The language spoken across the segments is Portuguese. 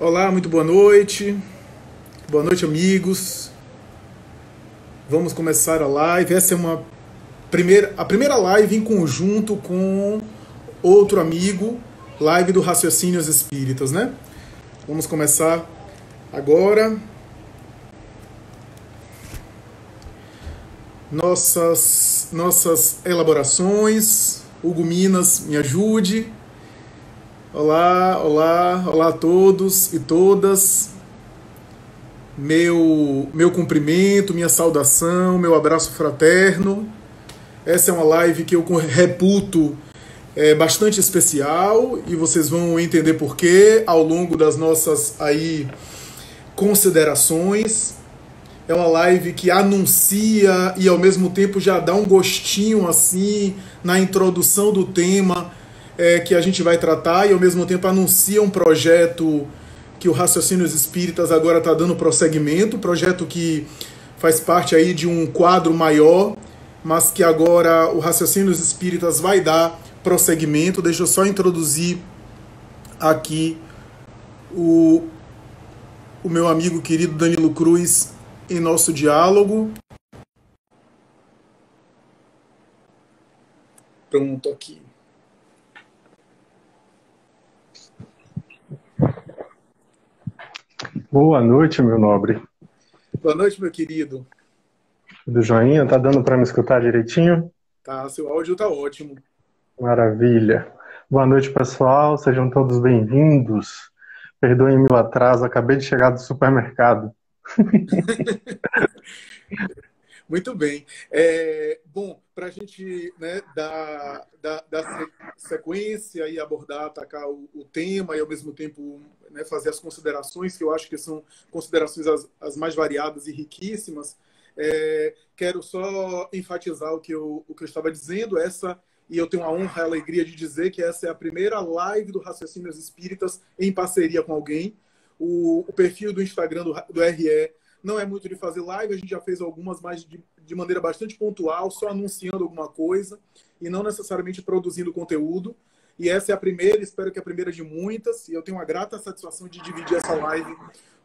Olá, muito boa noite. Boa noite, amigos. Vamos começar a live. Essa é a primeira live em conjunto com outro amigo, live do Raciocínios Espíritas, né? Vamos começar agora. Nossas elaborações. Hugo Minas, me ajude. Olá, olá, olá a todos e todas. Meu cumprimento, minha saudação, meu abraço fraterno. Essa é uma live que eu reputo bastante especial e vocês vão entender por quê ao longo das nossas considerações. É uma live que anuncia e ao mesmo tempo já dá um gostinho assim na introdução do tema que a gente vai tratar e ao mesmo tempo anuncia um projeto que o Raciocínios Espíritas agora está dando prosseguimento, projeto que faz parte aí de um quadro maior, mas que agora o Raciocínios Espíritas vai dar prosseguimento. Deixa eu só introduzir aqui o meu amigo querido Danilo Cruz em nosso diálogo. Pronto, aqui. Boa noite, meu nobre. Boa noite, meu querido. Tudo joinha? Tá dando para me escutar direitinho? Tá, seu áudio tá ótimo. Maravilha. Boa noite, pessoal. Sejam todos bem-vindos. Perdoem meu atraso, acabei de chegar do supermercado. Muito bem. Bom, para a gente, né, dar sequência e abordar, atacar o tema e ao mesmo tempo, né, fazer as considerações, que eu acho que são considerações as mais variadas e riquíssimas, quero só enfatizar o que eu estava dizendo, e eu tenho a honra e a alegria de dizer que essa é a primeira live do Raciocínios Espíritas em parceria com alguém. O perfil do Instagram do RE não é muito de fazer live, a gente já fez algumas, mas de maneira bastante pontual, só anunciando alguma coisa e não necessariamente produzindo conteúdo. E essa é a primeira, espero que a primeira de muitas, e eu tenho uma grata satisfação de dividir essa live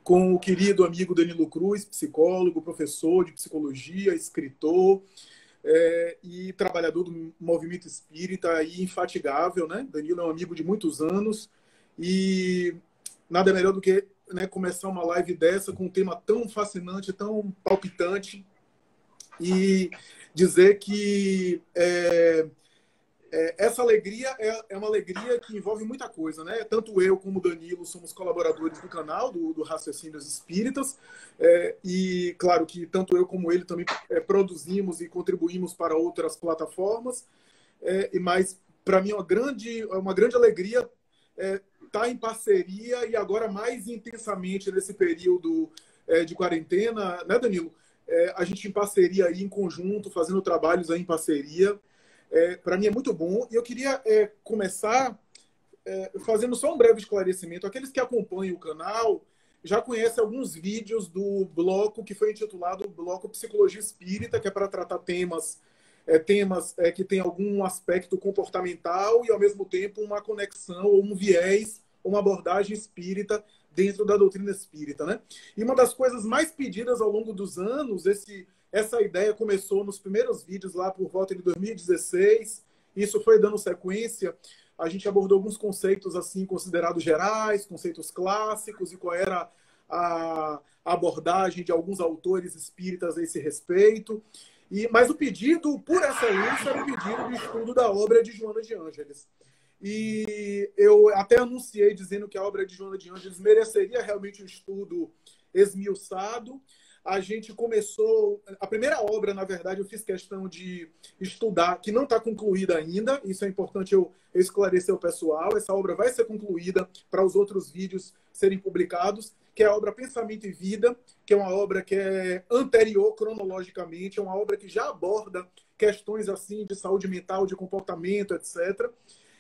com o querido amigo Danilo Cruz, psicólogo, professor de psicologia, escritor e trabalhador do movimento espírita e infatigável, né? Danilo é um amigo de muitos anos e nada melhor do que, né, começar uma live dessa com um tema tão fascinante, tão palpitante e dizer que essa alegria é uma alegria que envolve muita coisa, né? Tanto eu como o Danilo somos colaboradores do canal do Raciocínios Espíritas e claro que tanto eu como ele também produzimos e contribuímos para outras plataformas, mas para mim é uma grande alegria estar em parceria e agora mais intensamente nesse período de quarentena, né, Danilo? A gente em parceria aí, em conjunto, fazendo trabalhos aí em parceria. Para mim é muito bom. E eu queria começar fazendo só um breve esclarecimento. Aqueles que acompanham o canal já conhecem alguns vídeos do bloco que foi intitulado Bloco Psicologia Espírita, que é para tratar temas que têm algum aspecto comportamental e, ao mesmo tempo, uma conexão ou um viés, uma abordagem espírita dentro da doutrina espírita, né? E uma das coisas mais pedidas ao longo dos anos, essa ideia começou nos primeiros vídeos lá por volta de 2016, isso foi dando sequência, a gente abordou alguns conceitos assim considerados gerais, conceitos clássicos e qual era a abordagem de alguns autores espíritas a esse respeito. Mas o pedido, por essa luz, era o pedido de estudo da obra de Joana de Ângeles. E eu até anunciei dizendo que a obra de Joana de Ângeles mereceria realmente um estudo esmiuçado. A gente começou... A primeira obra, na verdade, eu fiz questão de estudar, que não está concluída ainda. Isso é importante eu esclarecer ao pessoal. Essa obra vai ser concluída para os outros vídeos serem publicados, que é a obra Pensamento e Vida, que é uma obra que é anterior cronologicamente, é uma obra que já aborda questões assim de saúde mental, de comportamento, etc.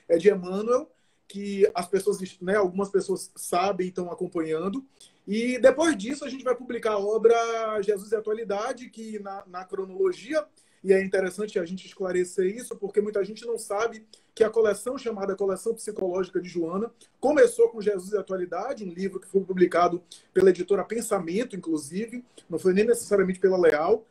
É de Emmanuel, que as pessoas, né, algumas pessoas sabem e estão acompanhando. E depois disso a gente vai publicar a obra Jesus e Atualidade, que na cronologia e é interessante a gente esclarecer isso, porque muita gente não sabe que a coleção chamada Coleção Psicológica de Joana começou com Jesus e a Atualidade, um livro que foi publicado pela editora Pensamento, inclusive, não foi nem necessariamente pela Leal,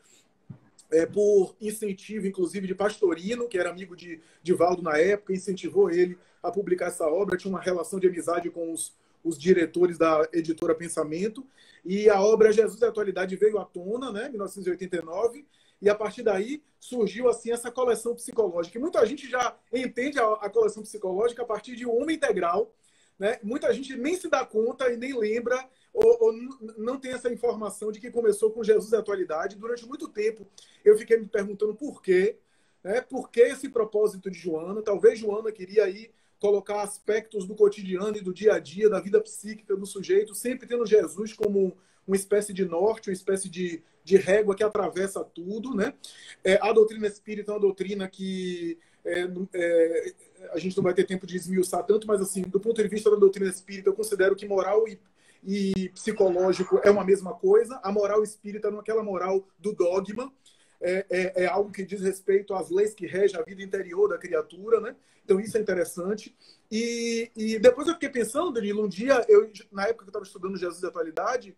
por incentivo, inclusive, de Pastorino, que era amigo de Valdo na época, incentivou ele a publicar essa obra, tinha uma relação de amizade com os diretores da editora Pensamento, e a obra Jesus e a Atualidade veio à tona, né, em 1989, e a partir daí surgiu assim essa coleção psicológica. E muita gente já entende a coleção psicológica a partir de O Homem Integral, né? Muita gente nem se dá conta e nem lembra ou não tem essa informação de que começou com Jesus e a Atualidade. Durante muito tempo eu fiquei me perguntando por quê, né? Por que esse propósito de Joana? Talvez Joana queria aí colocar aspectos do cotidiano e do dia a dia, da vida psíquica do sujeito, sempre tendo Jesus como uma espécie de norte, uma espécie de régua que atravessa tudo, né? A doutrina espírita é uma doutrina que a gente não vai ter tempo de esmiuçar tanto, mas assim, do ponto de vista da doutrina espírita, eu considero que moral e psicológico é uma mesma coisa. A moral espírita não é aquela moral do dogma, é algo que diz respeito às leis que regem a vida interior da criatura, né? Então isso é interessante. E depois eu fiquei pensando, Danilo, um dia, na época que eu estava estudando Jesus e Atualidade,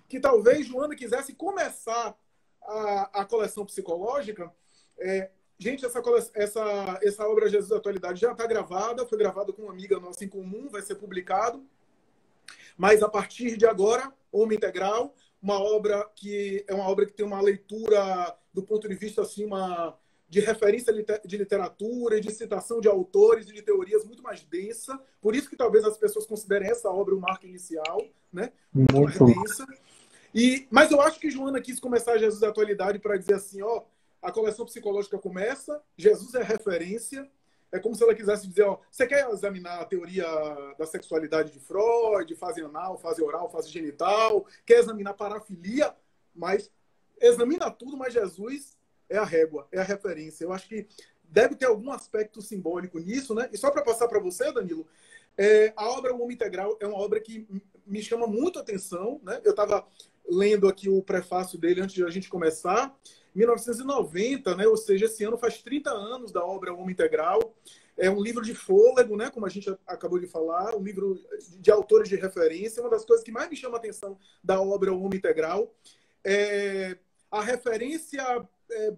que talvez Joana quisesse começar a coleção psicológica. Gente, essa obra Jesus e Atualidade já está gravada, foi gravada com uma amiga nossa em comum, vai ser publicado. Mas a partir de agora, Homem Integral, uma obra que tem uma leitura do ponto de vista assim, de referência de literatura e de citação de autores e de teorias muito mais densa. Por isso que talvez as pessoas considerem essa obra o marco inicial, né? Muito mais densa. Mas eu acho que Joana quis começar Jesus e Atualidade para dizer assim, ó, a coleção psicológica começa, Jesus é referência. É como se ela quisesse dizer, ó, você quer examinar a teoria da sexualidade de Freud, fase anal, fase oral, fase genital, quer examinar parafilia, mas examina tudo, mas Jesus é a régua, é a referência. Eu acho que deve ter algum aspecto simbólico nisso, né? E só para passar para você, Danilo, a obra O Homem Integral é uma obra que me chama muito a atenção, né? Eu estava lendo aqui o prefácio dele antes de a gente começar, 1990, né? Ou seja, esse ano faz 30 anos da obra O Homem Integral. É um livro de fôlego, né? Como a gente acabou de falar, um livro de autores de referência. Uma das coisas que mais me chama a atenção da obra O Homem Integral é a referência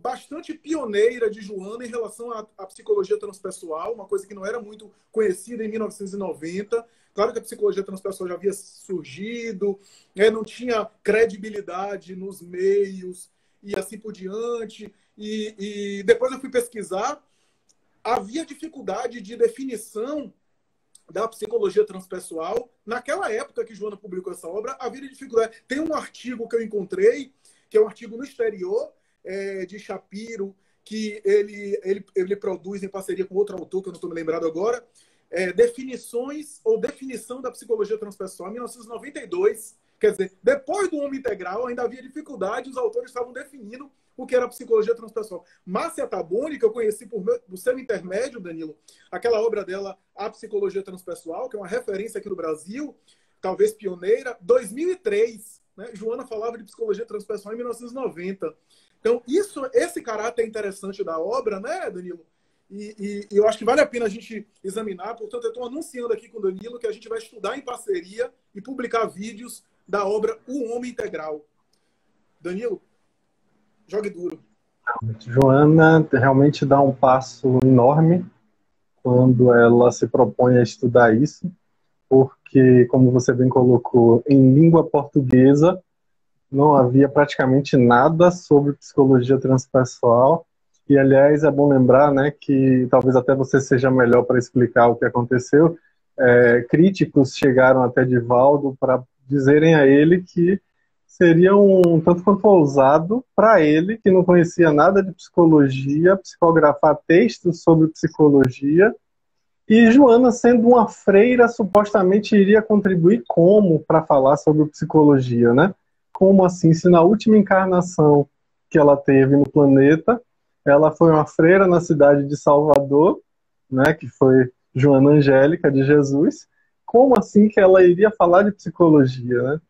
bastante pioneira de Joana em relação à psicologia transpessoal, uma coisa que não era muito conhecida em 1990. Claro que a psicologia transpessoal já havia surgido, não tinha credibilidade nos meios e assim por diante. E depois eu fui pesquisar, havia dificuldade de definição da psicologia transpessoal. Naquela época que Joana publicou essa obra, havia dificuldade. Tem um artigo que eu encontrei, que é um artigo no exterior, de Shapiro, que ele produz em parceria com outro autor, que eu não estou me lembrado agora, definições ou definição da psicologia transpessoal, em 1992. Quer dizer, depois do Homem Integral, ainda havia dificuldade, os autores estavam definindo o que era a psicologia transpessoal. Márcia Taboni, que eu conheci por seu intermédio, Danilo, aquela obra dela, A Psicologia Transpessoal, que é uma referência aqui no Brasil, talvez pioneira, 2003, né? Joana falava de psicologia transpessoal em 1990. Então, esse caráter interessante da obra, né, Danilo? E eu acho que vale a pena a gente examinar. Portanto, eu estou anunciando aqui com o Danilo que a gente vai estudar em parceria e publicar vídeos da obra O Homem Integral. Danilo, jogue duro. Joana realmente dá um passo enorme quando ela se propõe a estudar isso, porque, como você bem colocou, em língua portuguesa não havia praticamente nada sobre psicologia transpessoal. E, aliás, é bom lembrar, né, que talvez até você seja melhor para explicar o que aconteceu. Críticos chegaram até Divaldo para dizerem a ele que seria um tanto quanto ousado para ele, que não conhecia nada de psicologia, psicografar textos sobre psicologia. E Joana, sendo uma freira, supostamente iria contribuir como para falar sobre psicologia, né? Como assim? Se na última encarnação que ela teve no planeta, ela foi uma freira na cidade de Salvador, né, que foi Joana Angélica de Jesus, como assim que ela iria falar de psicologia, né?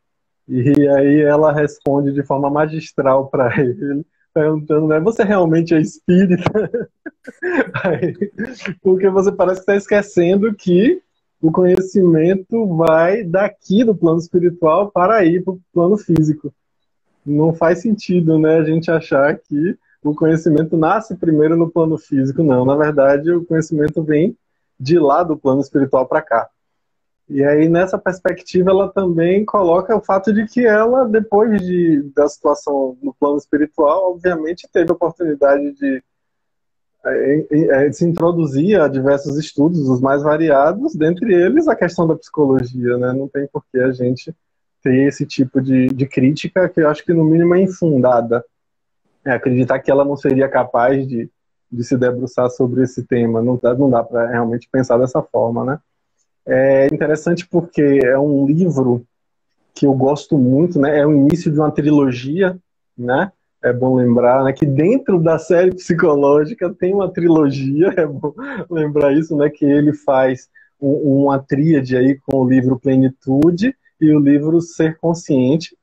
E aí ela responde de forma magistral para ele, perguntando, né? Você realmente é espírita? Aí, porque você parece que está esquecendo que o conhecimento vai daqui do plano espiritual para ir para o plano físico. Não faz sentido, né, a gente achar que o conhecimento nasce primeiro no plano físico. Não, na verdade, o conhecimento vem de lá do plano espiritual para cá. E aí, nessa perspectiva, ela também coloca o fato de que ela, depois da situação no plano espiritual, obviamente teve a oportunidade de se introduzir a diversos estudos, os mais variados, dentre eles a questão da psicologia, né? Não tem por que a gente ter esse tipo de crítica, que eu acho que no mínimo é infundada. Acreditar que ela não seria capaz de se debruçar sobre esse tema, não dá para realmente pensar dessa forma, né? É interessante porque é um livro que eu gosto muito, né? É o início de uma trilogia, né? É bom lembrar, né, que dentro da série psicológica tem uma trilogia, é bom lembrar isso, né, que ele faz uma tríade aí com o livro Plenitude e o livro Ser Consciente,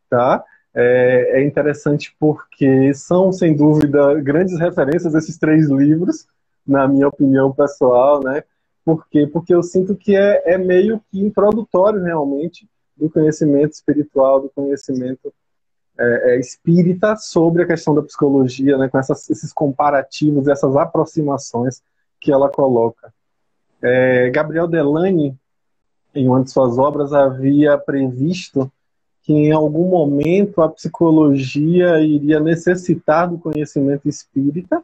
tá? É interessante porque são, sem dúvida, grandes referências esses três livros, na minha opinião pessoal, né? Por quê? Porque eu sinto que é meio que introdutório, realmente, do conhecimento espiritual, do conhecimento espírita sobre a questão da psicologia, né, com esses comparativos, essas aproximações que ela coloca. Gabriel Delany, em uma de suas obras, havia previsto que em algum momento a psicologia iria necessitar do conhecimento espírita.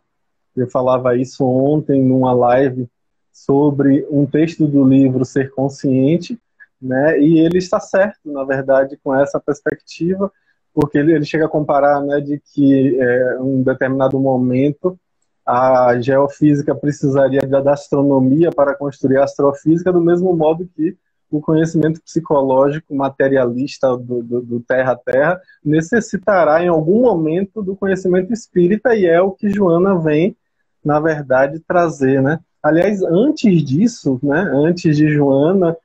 Eu falava isso ontem numa live sobre um texto do livro Ser Consciente, né? E ele está certo, na verdade, com essa perspectiva, porque ele chega a comparar, né, de que em um determinado momento a geofísica precisaria da astronomia para construir a astrofísica, do mesmo modo que o conhecimento psicológico materialista do terra a terra necessitará em algum momento do conhecimento espírita, e é o que Joana vem, na verdade, trazer, né? Aliás, antes disso, né, antes de Joana,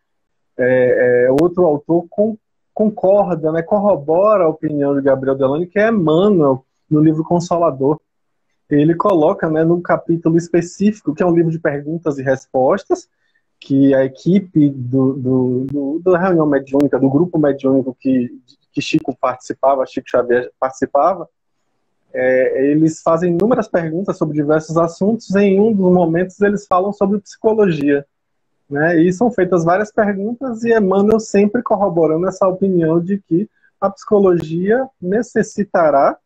outro autor concorda, né, corrobora a opinião de Gabriel Delany, que é Emmanuel, no livro Consolador. Ele coloca, né, num capítulo específico, que é um livro de perguntas e respostas, que a equipe da reunião mediúnica, do grupo mediúnico que Chico participava, Chico Xavier participava, eles fazem inúmeras perguntas sobre diversos assuntos, e em um dos momentos eles falam sobre psicologia, né? E são feitas várias perguntas, e Emmanuel sempre corroborando essa opinião de que a psicologia necessitará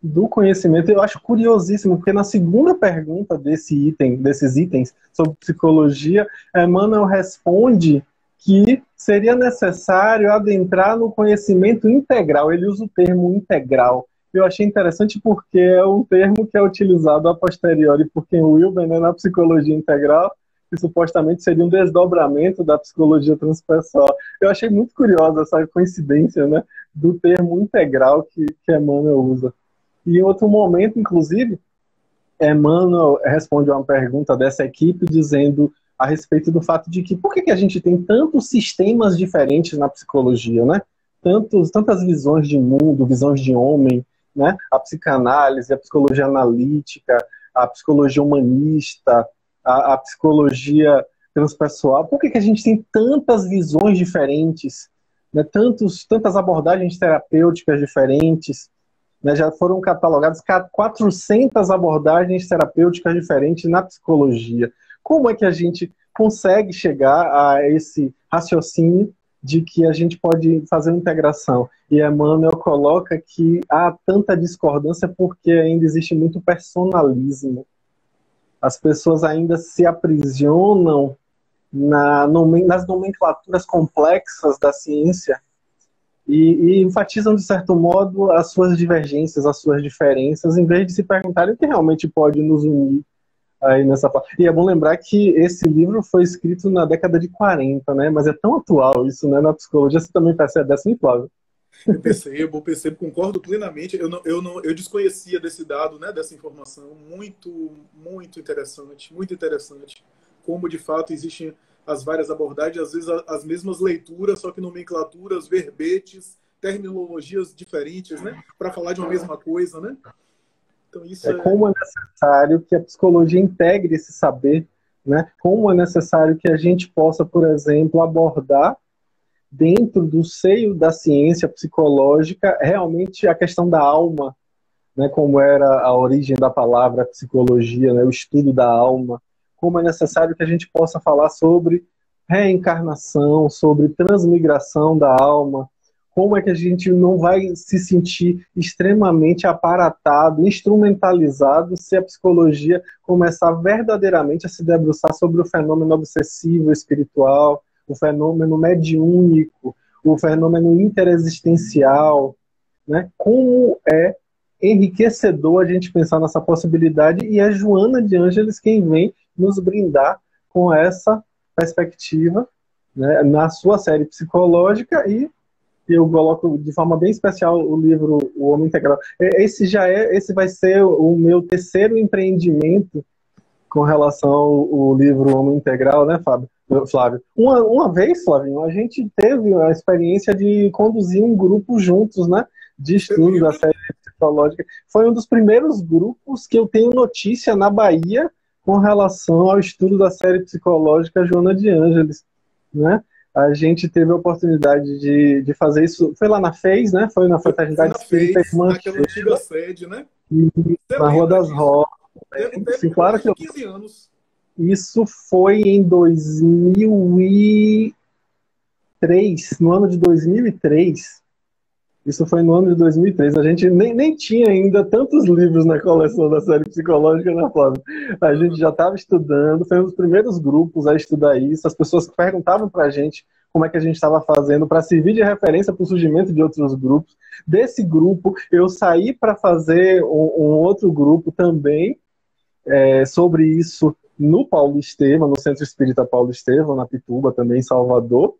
do conhecimento. Eu acho curiosíssimo, porque na segunda pergunta desses itens sobre psicologia, Emmanuel responde que seria necessário adentrar no conhecimento integral. Ele usa o termo integral. Eu achei interessante porque é um termo que é utilizado a posteriori por Ken Wilber, né, na psicologia integral, que supostamente seria um desdobramento da psicologia transpessoal. Eu achei muito curiosa essa coincidência, né, do termo integral que Emmanuel usa. E em outro momento, inclusive, Emmanuel responde a uma pergunta dessa equipe dizendo a respeito do fato de que por que a gente tem tantos sistemas diferentes na psicologia, né? Tantas visões de mundo, visões de homem, né? A psicanálise, a psicologia analítica, a psicologia humanista, a psicologia transpessoal. Por que a gente tem tantas visões diferentes, né? Tantas abordagens terapêuticas diferentes? Né, já foram catalogadas 400 abordagens terapêuticas diferentes na psicologia. Como é que a gente consegue chegar a esse raciocínio de que a gente pode fazer uma integração? E Emmanuel coloca que há tanta discordância porque ainda existe muito personalismo. As pessoas ainda se aprisionam nas nomenclaturas complexas da ciência, e enfatizam, de certo modo, as suas divergências, as suas diferenças, em vez de se perguntarem o que realmente pode nos unir aí nessa parte. E é bom lembrar que esse livro foi escrito na década de 40, né? Mas é tão atual isso, né? Na psicologia, você também percebe assim, Flávio? Eu percebo, concordo plenamente. Eu desconhecia desse dado, né, dessa informação. Muito, muito interessante, muito interessante. Como, de fato, existem as várias abordagens, às vezes as mesmas leituras, só que nomenclaturas, verbetes, terminologias diferentes, né, para falar de uma mesma coisa, né? Então, isso Como é necessário que a psicologia integre esse saber, né? Como é necessário que a gente possa, por exemplo, abordar dentro do seio da ciência psicológica realmente a questão da alma, né? Como era a origem da palavra psicologia, né? O estudo da alma. Como é necessário que a gente possa falar sobre reencarnação, sobre transmigração da alma. Como é que a gente não vai se sentir extremamente aparatado, instrumentalizado, se a psicologia começar verdadeiramente a se debruçar sobre o fenômeno obsessivo espiritual, o fenômeno mediúnico, o fenômeno interexistencial, né? Como é enriquecedor a gente pensar nessa possibilidade, e é Joana de Ângeles quem vem nos brindar com essa perspectiva, né, na sua série psicológica, e eu coloco de forma bem especial o livro O Homem Integral. Esse vai ser o meu terceiro empreendimento com relação ao livro O Homem Integral, né, Flávio? Uma vez, Flavinho, a gente teve a experiência de conduzir um grupo juntos, né, de estudo da série psicológica. Foi um dos primeiros grupos que eu tenho notícia na Bahia com relação ao estudo da série psicológica Joana de Ângeles, né? A gente teve a oportunidade de fazer isso. Foi lá na FES, né? Foi na Fraternidade Espírita Irmã naquela antiga sede, né? Na Rua das Rosas. Sim, claro que 15 anos. Isso foi em 2003, no ano de 2003. Isso foi no ano de 2003. A gente nem tinha ainda tantos livros na coleção da série psicológica, né, Flávio? A gente já estava estudando, foi um dos primeiros grupos a estudar isso. As pessoas perguntavam para a gente como é que a gente estava fazendo para servir de referência para o surgimento de outros grupos. Desse grupo, eu saí para fazer um outro grupo também sobre isso no Paulo Estevam, no Centro Espírita Paulo Estevam, na Pituba, também em Salvador.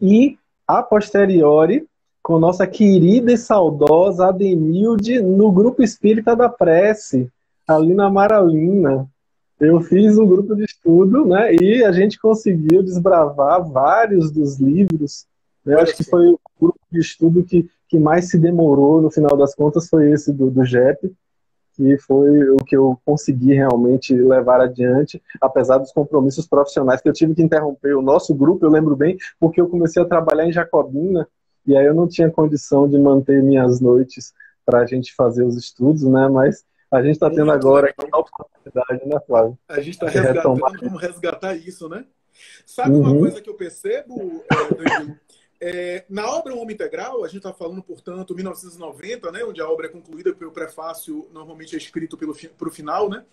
E, a posteriori, com nossa querida e saudosa Adenilde no Grupo Espírita da Prece, ali na Amaralina. Eu fiz um grupo de estudo, né, e a gente conseguiu desbravar vários dos livros. Eu acho que foi o grupo de estudo que mais se demorou, no final das contas, foi esse do JEP, que foi o que eu consegui realmente levar adiante, apesar dos compromissos profissionais que eu tive que interromper o nosso grupo, eu lembro bem, porque eu comecei a trabalhar em Jacobina, e aí eu não tinha condição de manter minhas noites para a gente fazer os estudos, né? Mas a gente está tendo agora a oportunidade, né, Flávio? A gente está resgatando, vamos resgatar isso, né? Sabe uma coisa que eu percebo, Danilo? Na obra O Homem Integral, a gente está falando, portanto, 1990, né, onde a obra é concluída pelo prefácio, normalmente é escrito para o final, né?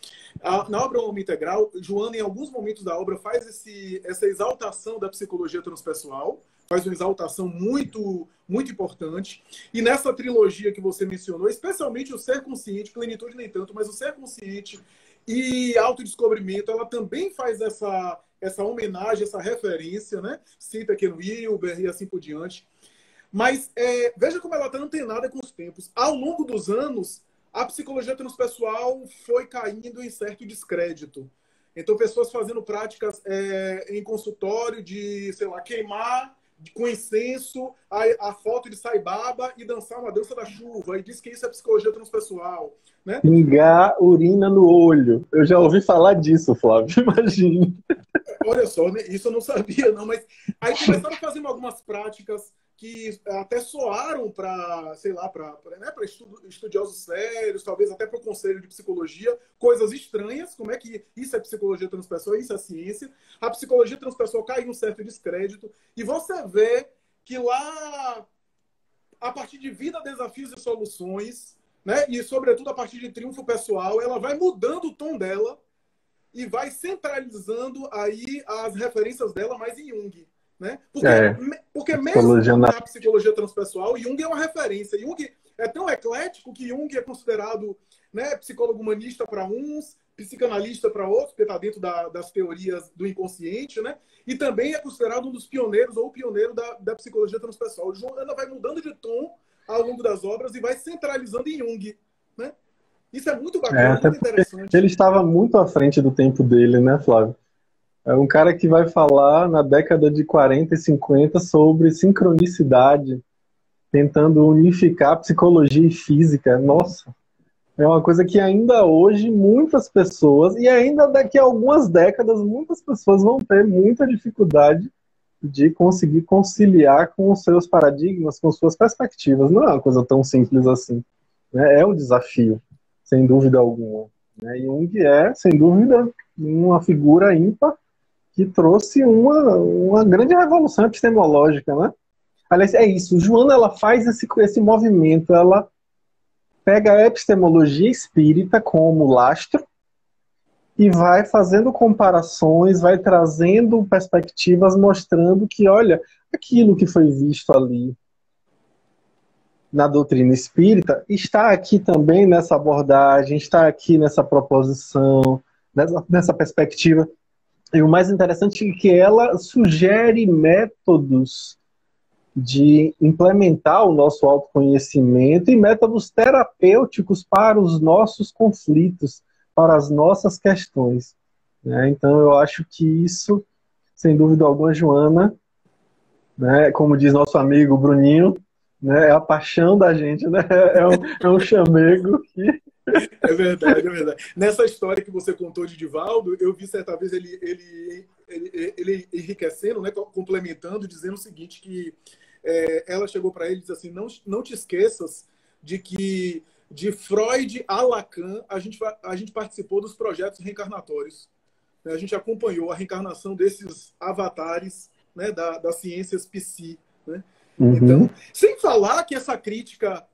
Na obra O Homem Integral, Joana, em alguns momentos da obra, faz essa exaltação da psicologia transpessoal, faz uma exaltação muito, muito importante. E nessa trilogia que você mencionou, especialmente o Ser Consciente, Plenitude nem tanto, mas o Ser Consciente e Autodescobrimento, ela também faz essa homenagem, essa referência, né? Cita aqui no Hilber e assim por diante. Mas veja como ela está antenada com os tempos. Ao longo dos anos, a psicologia transpessoal foi caindo em certo descrédito. Então, pessoas fazendo práticas em consultório de, sei lá, queimar com incenso a foto de Sai Baba e dançar uma dança da chuva. E diz que isso é psicologia transpessoal. Né? Pingar urina no olho. Eu já ouvi falar disso, Flávio. Imagina. Olha só, né? Isso eu não sabia, não. Mas aí começaram a fazer algumas práticas que até soaram para, sei lá, para estudiosos sérios, talvez até para o Conselho de Psicologia, coisas estranhas, como é que isso é psicologia transpessoal, isso é ciência. A psicologia transpessoal cai em um certo descrédito, e você vê que lá, a partir de Vida, Desafios e Soluções, né, e sobretudo a partir de Triunfo Pessoal, ela vai mudando o tom dela e vai centralizando aí as referências dela mais em Jung. Né? Porque mesmo na psicologia transpessoal, Jung é uma referência. Jung é tão eclético que Jung é considerado, né, psicólogo humanista para uns, psicanalista para outros, porque está dentro das teorias do inconsciente, né? E também é considerado um dos pioneiros ou o pioneiro da psicologia transpessoal. Joana vai mudando de tom ao longo das obras e vai centralizando em Jung. Né? Isso é muito bacana, muito interessante. Ele estava muito à frente do tempo dele, né, Flávio? É um cara que vai falar na década de 40 e 50 sobre sincronicidade, tentando unificar psicologia e física. Nossa, É uma coisa que ainda hoje muitas pessoas, e ainda daqui a algumas décadas, muitas pessoas vão ter muita dificuldade de conseguir conciliar com os seus paradigmas, com suas perspectivas. Não é uma coisa tão simples assim, né? É um desafio, sem dúvida alguma, né? E Jung é, sem dúvida, uma figura ímpar que trouxe uma grande revolução epistemológica, né? Aliás, é isso. Joana, ela faz esse movimento, ela pega a epistemologia espírita como lastro e vai fazendo comparações, vai trazendo perspectivas, mostrando que, olha, aquilo que foi visto ali na doutrina espírita está aqui também nessa abordagem, está aqui nessa proposição, nessa perspectiva. E o mais interessante é que ela sugere métodos de implementar o nosso autoconhecimento e métodos terapêuticos para os nossos conflitos, para as nossas questões, né? Então eu acho que isso, sem dúvida alguma, Joana, né, como diz nosso amigo Bruninho, né, é a paixão da gente, né? É um chamego que... É verdade, é verdade. Nessa história que você contou de Divaldo, eu vi certa vez ele enriquecendo, né, complementando, dizendo o seguinte, que ela chegou para ele e disse assim, não te esqueças de que de Freud a Lacan a gente participou dos projetos reencarnatórios. A gente acompanhou a reencarnação desses avatares, né, das ciências psi. Né? Uhum. Então, sem falar que essa crítica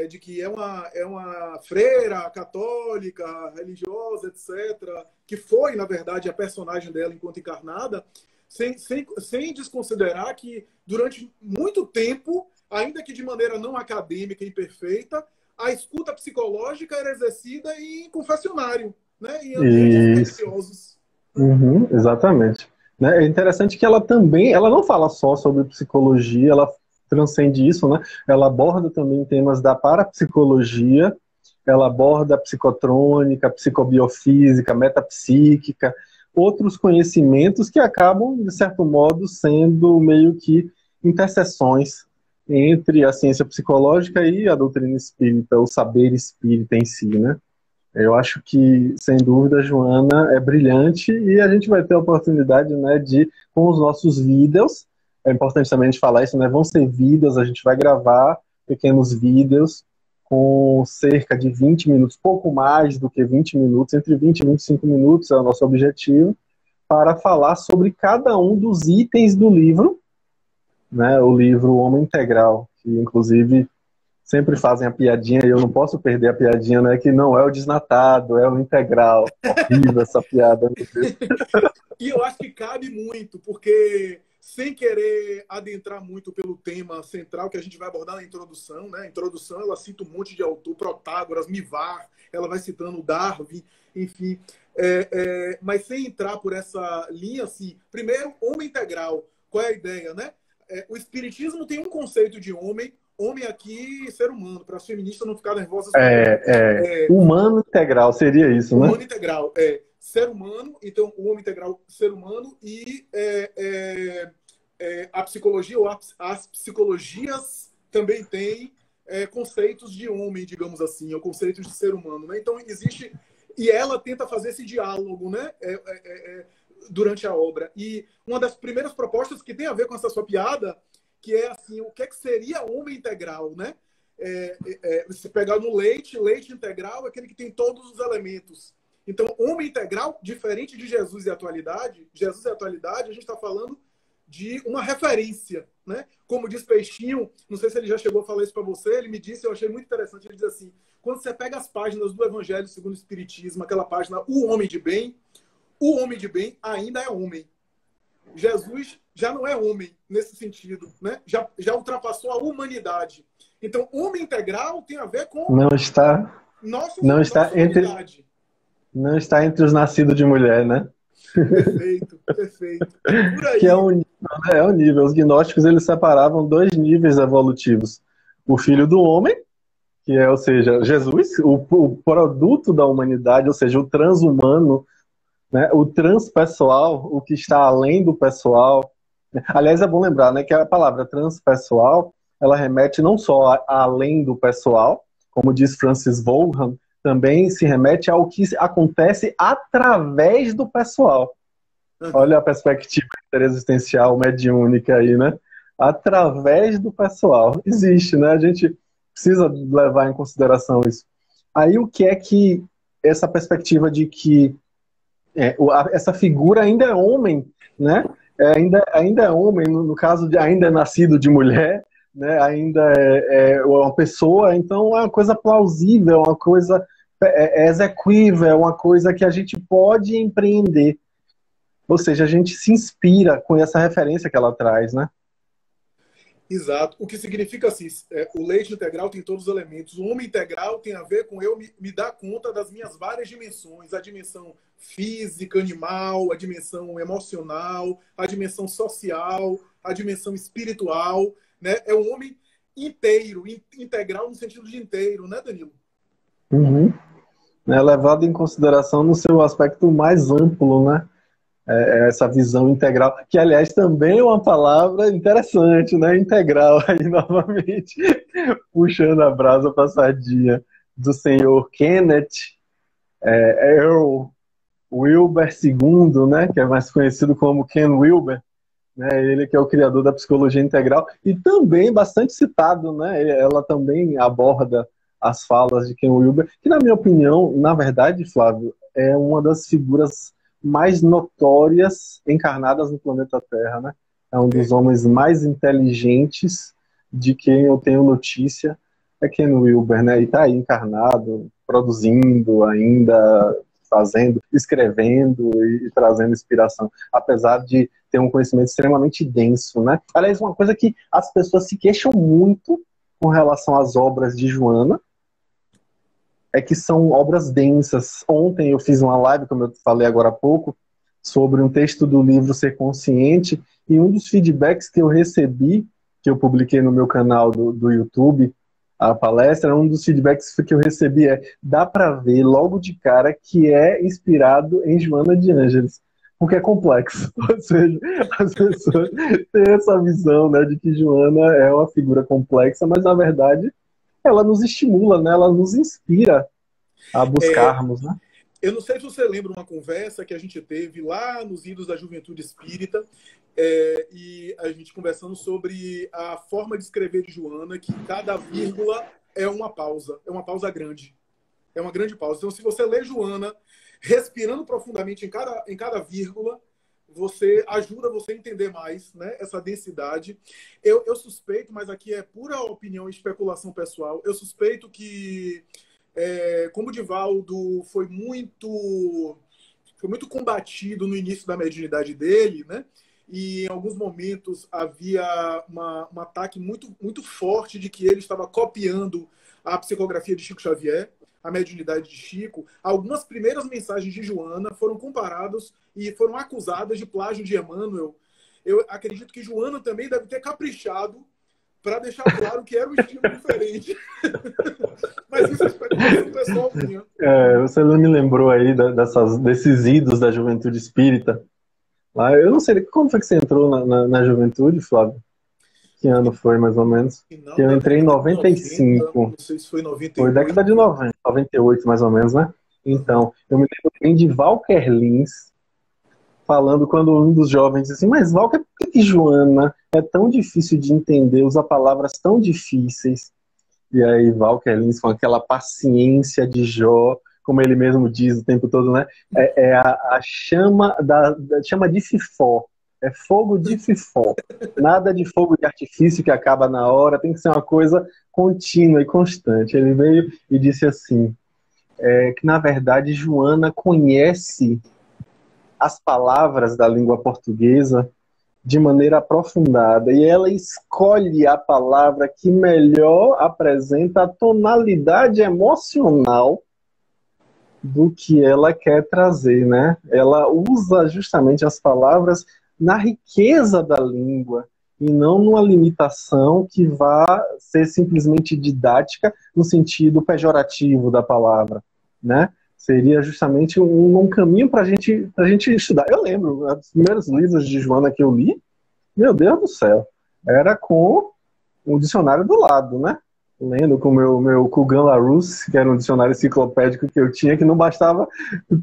de que é uma freira católica, religiosa, etc., que foi, na verdade, a personagem dela enquanto encarnada, sem desconsiderar que, durante muito tempo, ainda que de maneira não acadêmica e perfeita, a escuta psicológica era exercida em confessionário, né? Em ambientes religiosos. Uhum, exatamente. Né? É interessante que ela também, ela não fala só sobre psicologia, ela transcende isso, né? Ela aborda também temas da parapsicologia, ela aborda a psicotrônica, a psicobiofísica, a metapsíquica, outros conhecimentos que acabam, de certo modo, sendo meio que interseções entre a ciência psicológica e a doutrina espírita, o saber espírita em si, né? Eu acho que, sem dúvida, a Joana é brilhante e a gente vai ter a oportunidade, né, de, com os nossos vídeos, é importante também a gente falar isso, né, vão ser vídeos, a gente vai gravar pequenos vídeos com cerca de 20 minutos, pouco mais do que 20 minutos, entre 20 e 25 minutos é o nosso objetivo, para falar sobre cada um dos itens do livro, né, o livro Homem Integral, que inclusive sempre fazem a piadinha, e eu não posso perder a piadinha, né? Que não é o desnatado, é o integral. Horrível essa piada, meu Deus. E eu acho que cabe muito, porque sem querer adentrar muito pelo tema central que a gente vai abordar na introdução, né? A introdução, ela cita um monte de autor, Protágoras, Mivar, ela vai citando Darwin, enfim. Mas sem entrar por essa linha, assim, primeiro, homem integral. Qual é a ideia, né? O espiritismo tem um conceito de homem aqui, ser humano, para as feministas não ficarem nervosas. Humano integral, seria isso, humano né? Humano integral, ser humano, então o homem integral, ser humano, e a psicologia, ou as psicologias também têm conceitos de homem, digamos assim, ou conceitos de ser humano, né? Então existe, e ela tenta fazer esse diálogo, né? Durante a obra. E uma das primeiras propostas que tem a ver com essa sua piada, que é assim, o que seria homem integral, né? Se pegar no leite integral é aquele que tem todos os elementos. Então, homem integral, diferente de Jesus e atualidade, a gente está falando de uma referência, né? Como diz Peixinho, não sei se ele já chegou a falar isso para você, ele me disse, eu achei muito interessante, ele diz assim, quando você pega as páginas do Evangelho segundo o Espiritismo, aquela página, o homem de bem ainda é homem. Jesus já não é homem nesse sentido, né? Já ultrapassou a humanidade. Então, homem integral tem a ver com nossa humanidade. Não está entre os nascidos de mulher, né? Perfeito. Por aí. Que é o nível. Os gnósticos, eles separavam 2 níveis evolutivos. O filho do homem, que é, ou seja, Jesus, o produto da humanidade, ou seja, o transhumano, né? O transpessoal, o que está além do pessoal. Aliás, é bom lembrar, né, que a palavra transpessoal, ela remete não só a além do pessoal, como diz Francis Vaughan, também se remete ao que acontece através do pessoal. Olha a perspectiva existencial mediúnica aí, né? Através do pessoal. Existe, né? A gente precisa levar em consideração isso. Aí o que é que essa perspectiva de que essa figura ainda é homem, né? Ainda é homem, no caso de ainda é nascido de mulher, né? Ainda é uma pessoa, então é uma coisa plausível, uma coisa exequível, é uma coisa que a gente pode empreender. Ou seja, a gente se inspira com essa referência que ela traz, né? Exato. O que significa assim, o leite integral tem todos os elementos. O homem integral tem a ver com eu me dar conta das minhas várias dimensões. A dimensão física, animal, a dimensão emocional, a dimensão social, a dimensão espiritual, né? É um homem inteiro, integral no sentido de inteiro, né, Danilo? Uhum. Levado em consideração no seu aspecto mais amplo, né? Essa visão integral, que aliás também é uma palavra interessante, né? Integral, aí novamente puxando a brasa para a sardinha do senhor Kenneth Earl Wilber II, né? Que é mais conhecido como Ken Wilber, né? Ele que é o criador da psicologia integral e também bastante citado, né? Ela também aborda as falas de Ken Wilber, que na minha opinião, na verdade, Flávio, é uma das figuras mais notórias encarnadas no planeta Terra, né? É um dos homens mais inteligentes de quem eu tenho notícia, é Ken Wilber, né? E está aí encarnado, produzindo ainda, fazendo, escrevendo e trazendo inspiração, apesar de ter um conhecimento extremamente denso, né? Aliás, uma coisa que as pessoas se queixam muito com relação às obras de Joana, é que são obras densas. Ontem eu fiz uma live, como eu falei agora há pouco, sobre um texto do livro Ser Consciente, e um dos feedbacks que eu recebi, que eu publiquei no meu canal do YouTube, a palestra, um dos feedbacks que eu recebi dá para ver logo de cara que é inspirado em Joana de Ângeles, porque é complexo. Ou seja, as pessoas têm essa visão, né, de que Joana é uma figura complexa, mas na verdade ela nos estimula, né? Ela nos inspira a buscarmos, né? Eu não sei se você lembra uma conversa que a gente teve lá nos Idos da Juventude Espírita, e a gente conversando sobre a forma de escrever de Joana, que cada vírgula é uma pausa grande. É uma grande pausa. Então, se você lê Joana respirando profundamente em cada vírgula, ajuda você a entender mais, né, essa densidade. Eu suspeito, mas aqui é pura opinião e especulação pessoal, eu suspeito que, como o Divaldo foi muito combatido no início da mediunidade dele, né, e em alguns momentos havia um ataque muito, muito forte de que ele estava copiando a psicografia de Chico Xavier, a mediunidade de Chico, algumas primeiras mensagens de Joana foram comparadas e foram acusadas de plágio de Emmanuel. Eu acredito que Joana também deve ter caprichado para deixar claro que era um estilo diferente. Mas isso é especulação pessoal minha. Você me lembrou aí desses idos da juventude espírita. Lá, eu não sei, como foi que você entrou na juventude, Flávio? Que ano foi, mais ou menos? Eu entrei em 95. 90, não sei se foi 98. Foi década de 90, 98, mais ou menos, né? Então, eu me lembro bem de Walker Lins falando quando um dos jovens disse assim, mas Walker, por que Joana é tão difícil de entender, usa palavras tão difíceis? E aí Walker Lins, com aquela paciência de Jó, como ele mesmo diz o tempo todo, né? A chama chama de Fifó. É fogo de Fifó. Nada de fogo de artifício que acaba na hora, tem que ser uma coisa contínua e constante. Ele veio e disse assim, que na verdade Joana conhece as palavras da língua portuguesa de maneira aprofundada e ela escolhe a palavra que melhor apresenta a tonalidade emocional do que ela quer trazer, né? Ela usa justamente as palavras na riqueza da língua e não numa limitação que vá ser simplesmente didática no sentido pejorativo da palavra, né? Seria justamente um caminho para a gente estudar. Eu lembro, os primeiros livros de Joana que eu li, meu Deus do céu, era com o dicionário do lado, né? lendo com o meu Kugan Larousse, que era um dicionário enciclopédico que eu tinha, que não bastava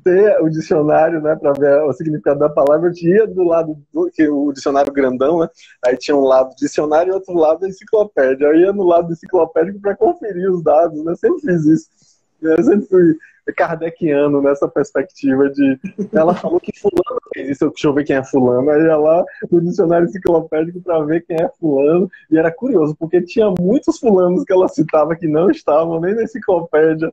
ter o dicionário, né, para ver o significado da palavra, eu tinha do lado que o dicionário grandão, né, aí tinha um lado dicionário e outro lado enciclopédia. Eu ia no lado enciclopédico para conferir os dados, né, sempre fiz isso. Eu sempre fui kardeciano nessa perspectiva de... Ela falou que fulano fez isso, deixa eu ver quem é fulano. Aí ia lá no dicionário enciclopédico para ver quem é fulano. E era curioso, porque tinha muitos fulanos que ela citava que não estavam nem na enciclopédia.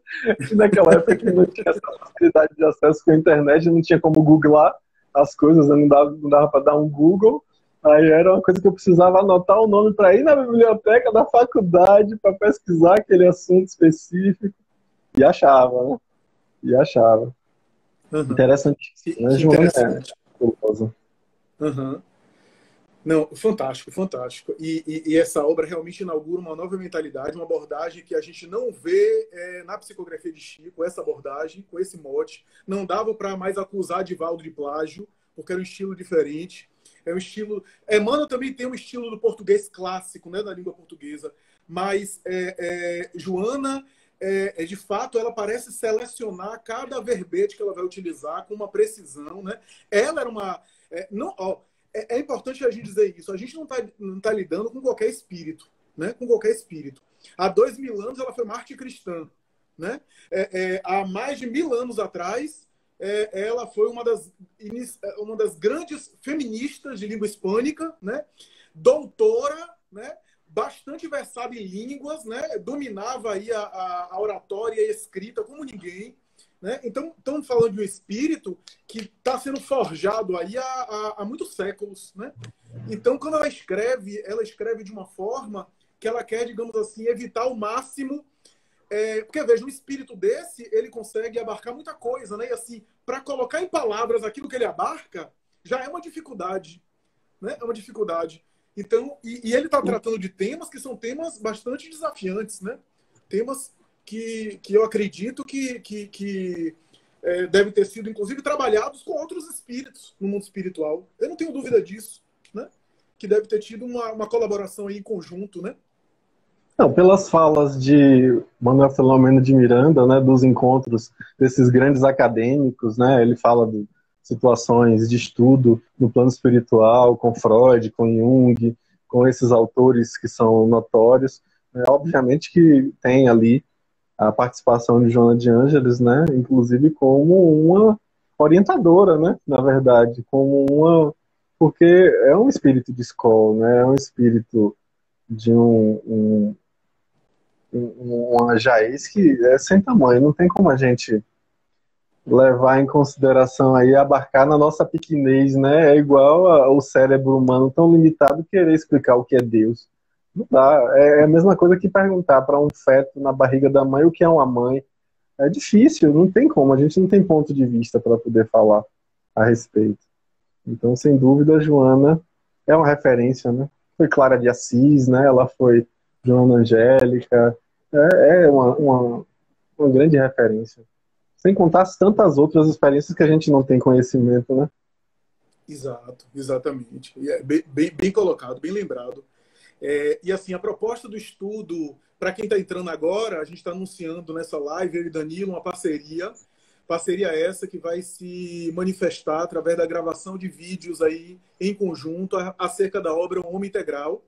E naquela época que não tinha essa facilidade de acesso com a internet, não tinha como googlar as coisas, né? Não dava para dar um Google. Aí era uma coisa que eu precisava anotar o nome para ir na biblioteca da faculdade para pesquisar aquele assunto específico. E achava, né? E achava. Uhum. Interessante, né, Que Joana? interessante. Uhum. Não, fantástico, fantástico. E essa obra realmente inaugura uma nova mentalidade, uma abordagem que a gente não vê na psicografia de Chico, essa abordagem, com esse mote. Não dava para mais acusar Divaldo de plágio, porque era um estilo diferente. É um estilo... Emmanuel também tem um estilo do português clássico, né, da língua portuguesa, mas Joana... de fato, ela parece selecionar cada verbete que ela vai utilizar com uma precisão, né? Ela era uma... É importante a gente dizer isso. A gente não tá lidando com qualquer espírito, né? Com qualquer espírito. Há 2000 anos ela foi mártir cristã, né? Há mais de 1000 anos atrás, ela foi uma das grandes feministas de língua hispânica, né? Doutora, né? Bastante versada em línguas, né? Dominava aí a oratória e a escrita como ninguém, né? Então, estamos falando de um espírito que está sendo forjado aí há muitos séculos, né? Então, quando ela escreve de uma forma que ela quer, digamos assim, evitar ao máximo... porque, veja, um espírito desse, ele consegue abarcar muita coisa, né? E, assim, para colocar em palavras aquilo que ele abarca, já é uma dificuldade, né? É uma dificuldade. Então, e ele está tratando de temas que são temas bastante desafiantes, né? Temas que eu acredito que devem ter sido, inclusive, trabalhados com outros espíritos no mundo espiritual. Eu não tenho dúvida disso, né? Que deve ter tido uma colaboração aí em conjunto, né? Não, pelas falas de Manuel Filomeno de Miranda, né, dos encontros desses grandes acadêmicos, né, ele fala de situações de estudo no plano espiritual, com Freud, com Jung, com esses autores que são notórios. Obviamente que tem ali a participação de Joana de Ângeles, né, inclusive como uma orientadora, né, na verdade, como uma... Porque é um espírito de escola, né, é um espírito de uma Jaez que é sem tamanho, não tem como a gente levar em consideração aí, abarcar na nossa pequenez, né? É igual ao cérebro humano tão limitado querer explicar o que é Deus. Não dá. É a mesma coisa que perguntar para um feto na barriga da mãe o que é uma mãe. É difícil, não tem como, a gente não tem ponto de vista para poder falar a respeito. Então, sem dúvida, a Joana é uma referência, né? Foi Clara de Assis, né? Ela foi Joana Angélica, é uma grande referência. Sem contar as tantas outras experiências que a gente não tem conhecimento, né? Exato, exatamente. E bem colocado, bem lembrado. E assim, a proposta do estudo, para quem está entrando agora, a gente está anunciando nessa live, eu e Danilo, uma parceria essa que vai se manifestar através da gravação de vídeos aí em conjunto acerca da obra O Homem Integral,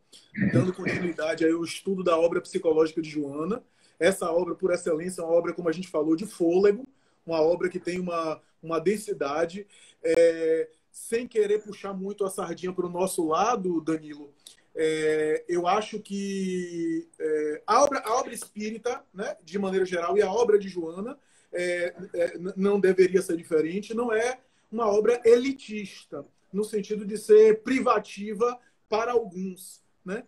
dando continuidade aí ao estudo da obra psicológica de Joana. Essa obra, por excelência, é uma obra, como a gente falou, de fôlego, uma obra que tem uma densidade, sem querer puxar muito a sardinha para o nosso lado, Danilo. Eu acho que a obra espírita, né, de maneira geral, e a obra de Joana não deveria ser diferente, não é uma obra elitista, no sentido de ser privativa para alguns, né?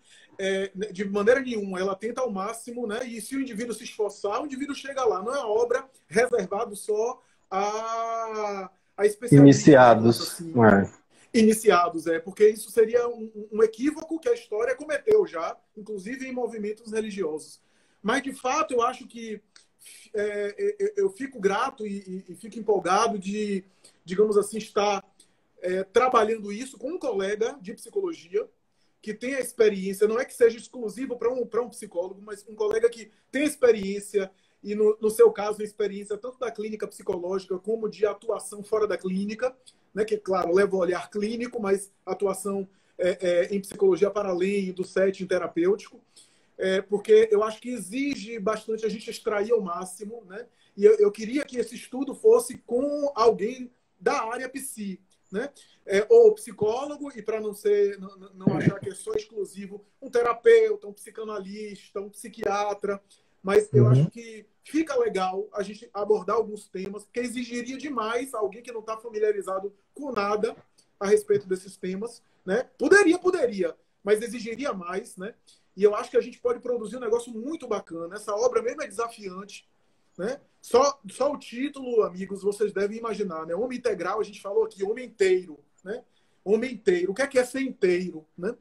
De maneira nenhuma, ela tenta ao máximo, né? E se o indivíduo se esforçar, o indivíduo chega lá. Não é uma obra reservada só a especialistas. Iniciados. Assim, iniciados, porque isso seria um equívoco que a história cometeu já, inclusive em movimentos religiosos. Mas, de fato, eu acho que eu fico grato e fico empolgado de, digamos assim, estar trabalhando isso com um colega de psicologia que tenha experiência, não é que seja exclusivo para um psicólogo, mas um colega que tenha experiência, e no seu caso, experiência tanto da clínica psicológica como de atuação fora da clínica, né, que, claro, leva o olhar clínico, mas atuação em psicologia para além do setting terapêutico, porque eu acho que exige bastante a gente extrair ao máximo, né? E eu queria que esse estudo fosse com alguém da área psi, né? Ou psicólogo, e para não achar que é só exclusivo, um terapeuta, um psicanalista, um psiquiatra, mas eu acho que fica legal a gente abordar alguns temas, que exigiria demais alguém que não está familiarizado com nada a respeito desses temas, né? Poderia, mas exigiria mais, né? E eu acho que a gente pode produzir um negócio muito bacana. Essa obra mesmo é desafiante, né? Só o título, amigos, vocês devem imaginar, né? Homem integral, a gente falou aqui, homem inteiro, né? Homem inteiro. O que é ser inteiro, né?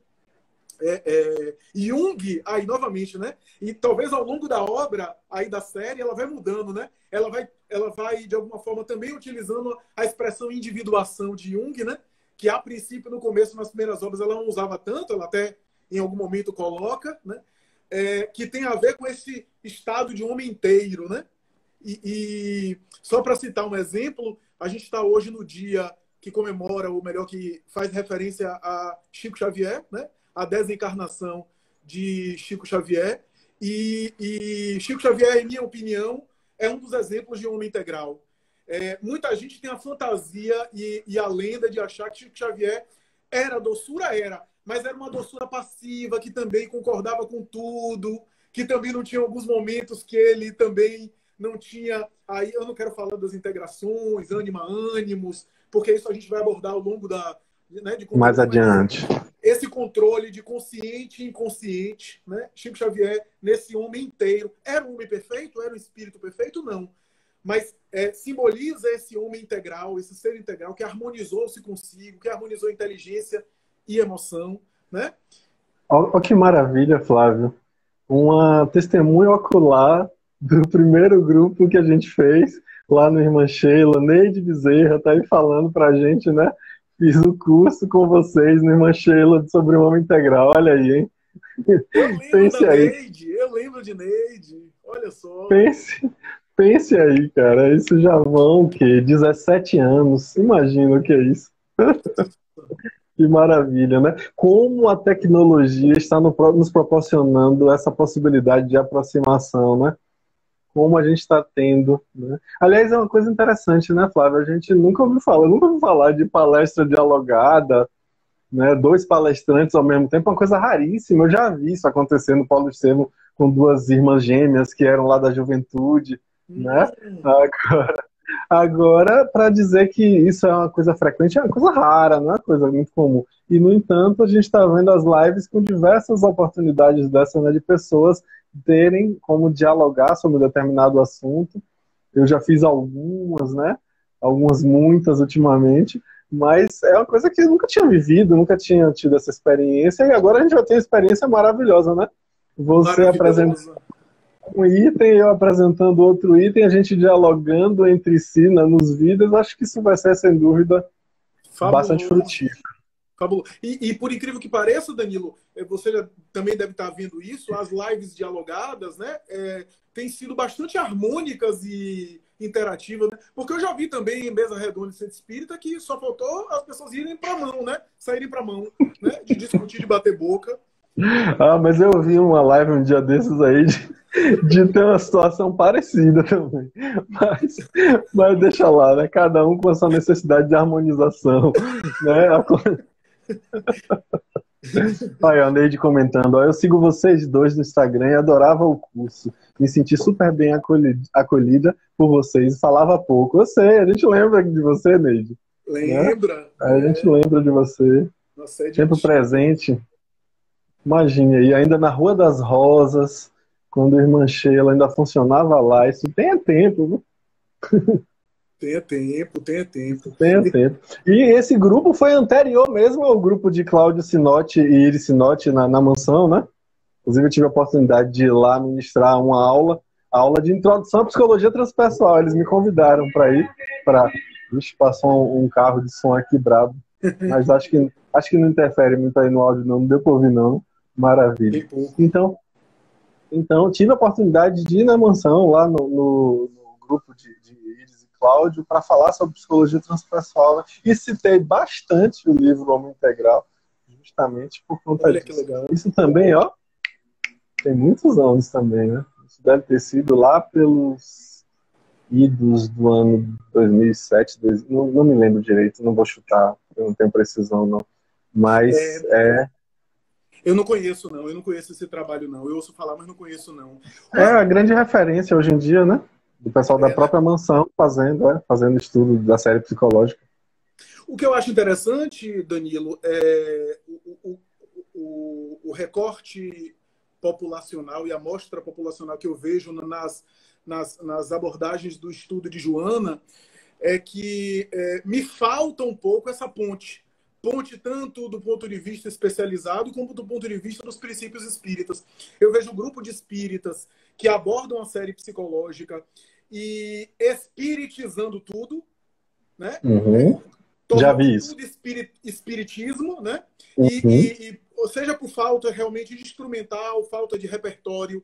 Jung, aí novamente, né? E talvez ao longo da obra, aí da série, ela vai mudando, né? Ela vai de alguma forma também utilizando a expressão individuação de Jung, né? Que a princípio, no começo, nas primeiras obras, ela não usava tanto, ela até em algum momento coloca, né? Que tem a ver com esse estado de homem inteiro, né? E só para citar um exemplo, a gente está hoje no dia que comemora, ou melhor, que faz referência a Chico Xavier, né? A desencarnação de Chico Xavier. E Chico Xavier, em minha opinião, é um dos exemplos de homem integral. Muita gente tem a fantasia e a lenda de achar que Chico Xavier era doçura, mas era uma doçura passiva, que também concordava com tudo, que também não tinha alguns momentos que ele também não tinha... Aí eu não quero falar das integrações, ânimos, porque isso a gente vai abordar ao longo né, de mais adiante. Esse controle de consciente e inconsciente, né? Chico Xavier, nesse homem inteiro. Era um homem perfeito? Era um espírito perfeito? Não. Mas simboliza esse homem integral, esse ser integral que harmonizou-se consigo, que harmonizou inteligência e emoção, né? Olha que maravilha, Flávio. Uma testemunha ocular do primeiro grupo que a gente fez lá no Irmã Sheila. Neide Bezerra está aí falando para a gente, né? Fiz o curso com vocês no Irmã Sheila sobre o homem integral. Olha aí, hein? Eu lembro de Neide. Olha só. Pense aí, cara. Isso já vão o quê? 17 anos. Imagina o que é isso. Que maravilha, né? Como a tecnologia está nos proporcionando essa possibilidade de aproximação, né? Como a gente está tendo, né? Aliás, é uma coisa interessante, né, Flávio? A gente nunca ouviu falar de palestra dialogada, né? 2 palestrantes ao mesmo tempo, é uma coisa raríssima. Eu já vi isso acontecer no Paulo Estevam com 2 irmãs gêmeas que eram lá da juventude, né? Agora, para dizer que isso é uma coisa frequente, é uma coisa rara, não é uma coisa muito comum. E, no entanto, a gente está vendo as lives com diversas oportunidades dessas, né, de pessoas terem como dialogar sobre um determinado assunto. Eu já fiz algumas, né? Muitas ultimamente, mas é uma coisa que eu nunca tinha vivido, nunca tinha tido essa experiência, e agora a gente já tem uma experiência maravilhosa, né? Você apresenta um item, eu apresentando outro item, a gente dialogando entre si, né, nos vídeos. Acho que isso vai ser, sem dúvida, bastante frutífero. Fabuloso. E por incrível que pareça, Danilo, você também deve estar vendo isso, as lives dialogadas, né, têm sido bastante harmônicas e interativas, né? Porque eu já vi também em mesa redonda de centro espírita que só faltou as pessoas irem para a mão, né? Saírem para a mão, né? De discutir, de bater boca. Mas eu vi uma live um dia desses aí de ter uma situação parecida também. Mas deixa lá, né? Cada um com a sua necessidade de harmonização, né? Olha, a Neide comentando, ó, eu sigo vocês 2 no Instagram e adorava o curso. Me senti super bem acolhida por vocês e falava pouco. Eu sei, a gente lembra de você, Neide. Lembra? Né? A gente lembra de você. Nossa, sempre presente. Imagine aí, ainda na Rua das Rosas, quando a Irmã Sheila ainda funcionava lá. Isso tem tempo, viu? Tenha tempo. Tenha tempo. E esse grupo foi anterior mesmo ao grupo de Cláudio Sinotti e Iris Sinotti na mansão, né? Inclusive eu tive a oportunidade de ir lá ministrar uma aula de introdução à psicologia transpessoal. Eles me convidaram para ir. Ixi, passou um carro de som aqui brabo. Mas acho que não interfere muito aí no áudio, não. Não deu para ouvir, não. Maravilha. Bem pouco. Então, tive a oportunidade de ir na mansão, lá no grupo de Iris e Cláudio, para falar sobre psicologia transpessoal, né? E citei bastante o livro Homem Integral, justamente por conta Olha que disso. legal. Isso também, ó, tem muitos anos também, né? Isso deve ter sido lá pelos idos do ano 2007, não me lembro direito, não vou chutar, eu não tenho precisão, não. Mas Eu não conheço, não. Eu não conheço esse trabalho, não. Eu ouço falar, mas não conheço, não. é a grande referência hoje em dia, né? Do pessoal da Né? própria mansão fazendo estudo da série psicológica. O que eu acho interessante, Danilo, é o recorte populacional e a amostra populacional que eu vejo nas abordagens do estudo de Joana é que me falta um pouco essa ponte. Ponte tanto do ponto de vista especializado como do ponto de vista dos princípios espíritas. Eu vejo um grupo de espíritas que abordam a série psicológica e espiritizando tudo, né? Uhum. Já Tornando vi isso. tudo espiritismo, né? Uhum. Ou seja por falta realmente de instrumental, falta de repertório,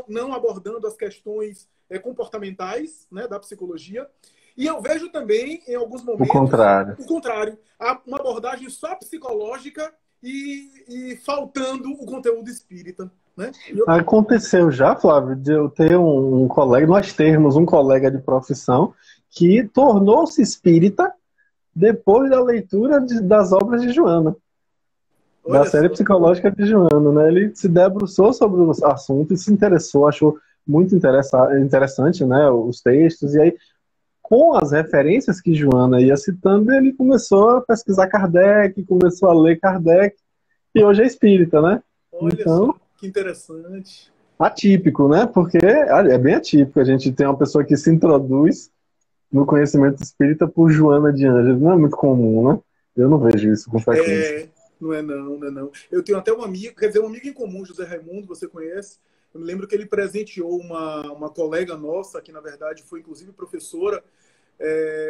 não abordando as questões comportamentais, né, da psicologia. E eu vejo também, em alguns O momentos, contrário. o contrário, uma abordagem só psicológica e faltando o conteúdo espírita. Né? Aconteceu já, Flávio, de eu ter um colega, nós termos um colega de profissão que tornou-se espírita depois da leitura das obras de Joana, da Olha série só. psicológica de Joana, né? Ele se debruçou sobre o assunto e se interessou, achou muito interessante, né, os textos, e aí, com as referências que Joana ia citando, ele começou a pesquisar Kardec, começou a ler Kardec, e hoje é espírita, né? Olha só, Então, que interessante. atípico, né? Porque é bem atípico. A gente tem uma pessoa que se introduz no conhecimento espírita por Joana de Ângeles. Não é muito comum, né? Eu não vejo isso com frequência. Não é não, não é não. Eu tenho até um amigo, quer dizer, um amigo em comum, José Raimundo, você conhece? Eu me lembro que ele presenteou uma colega nossa, que na verdade foi inclusive professora,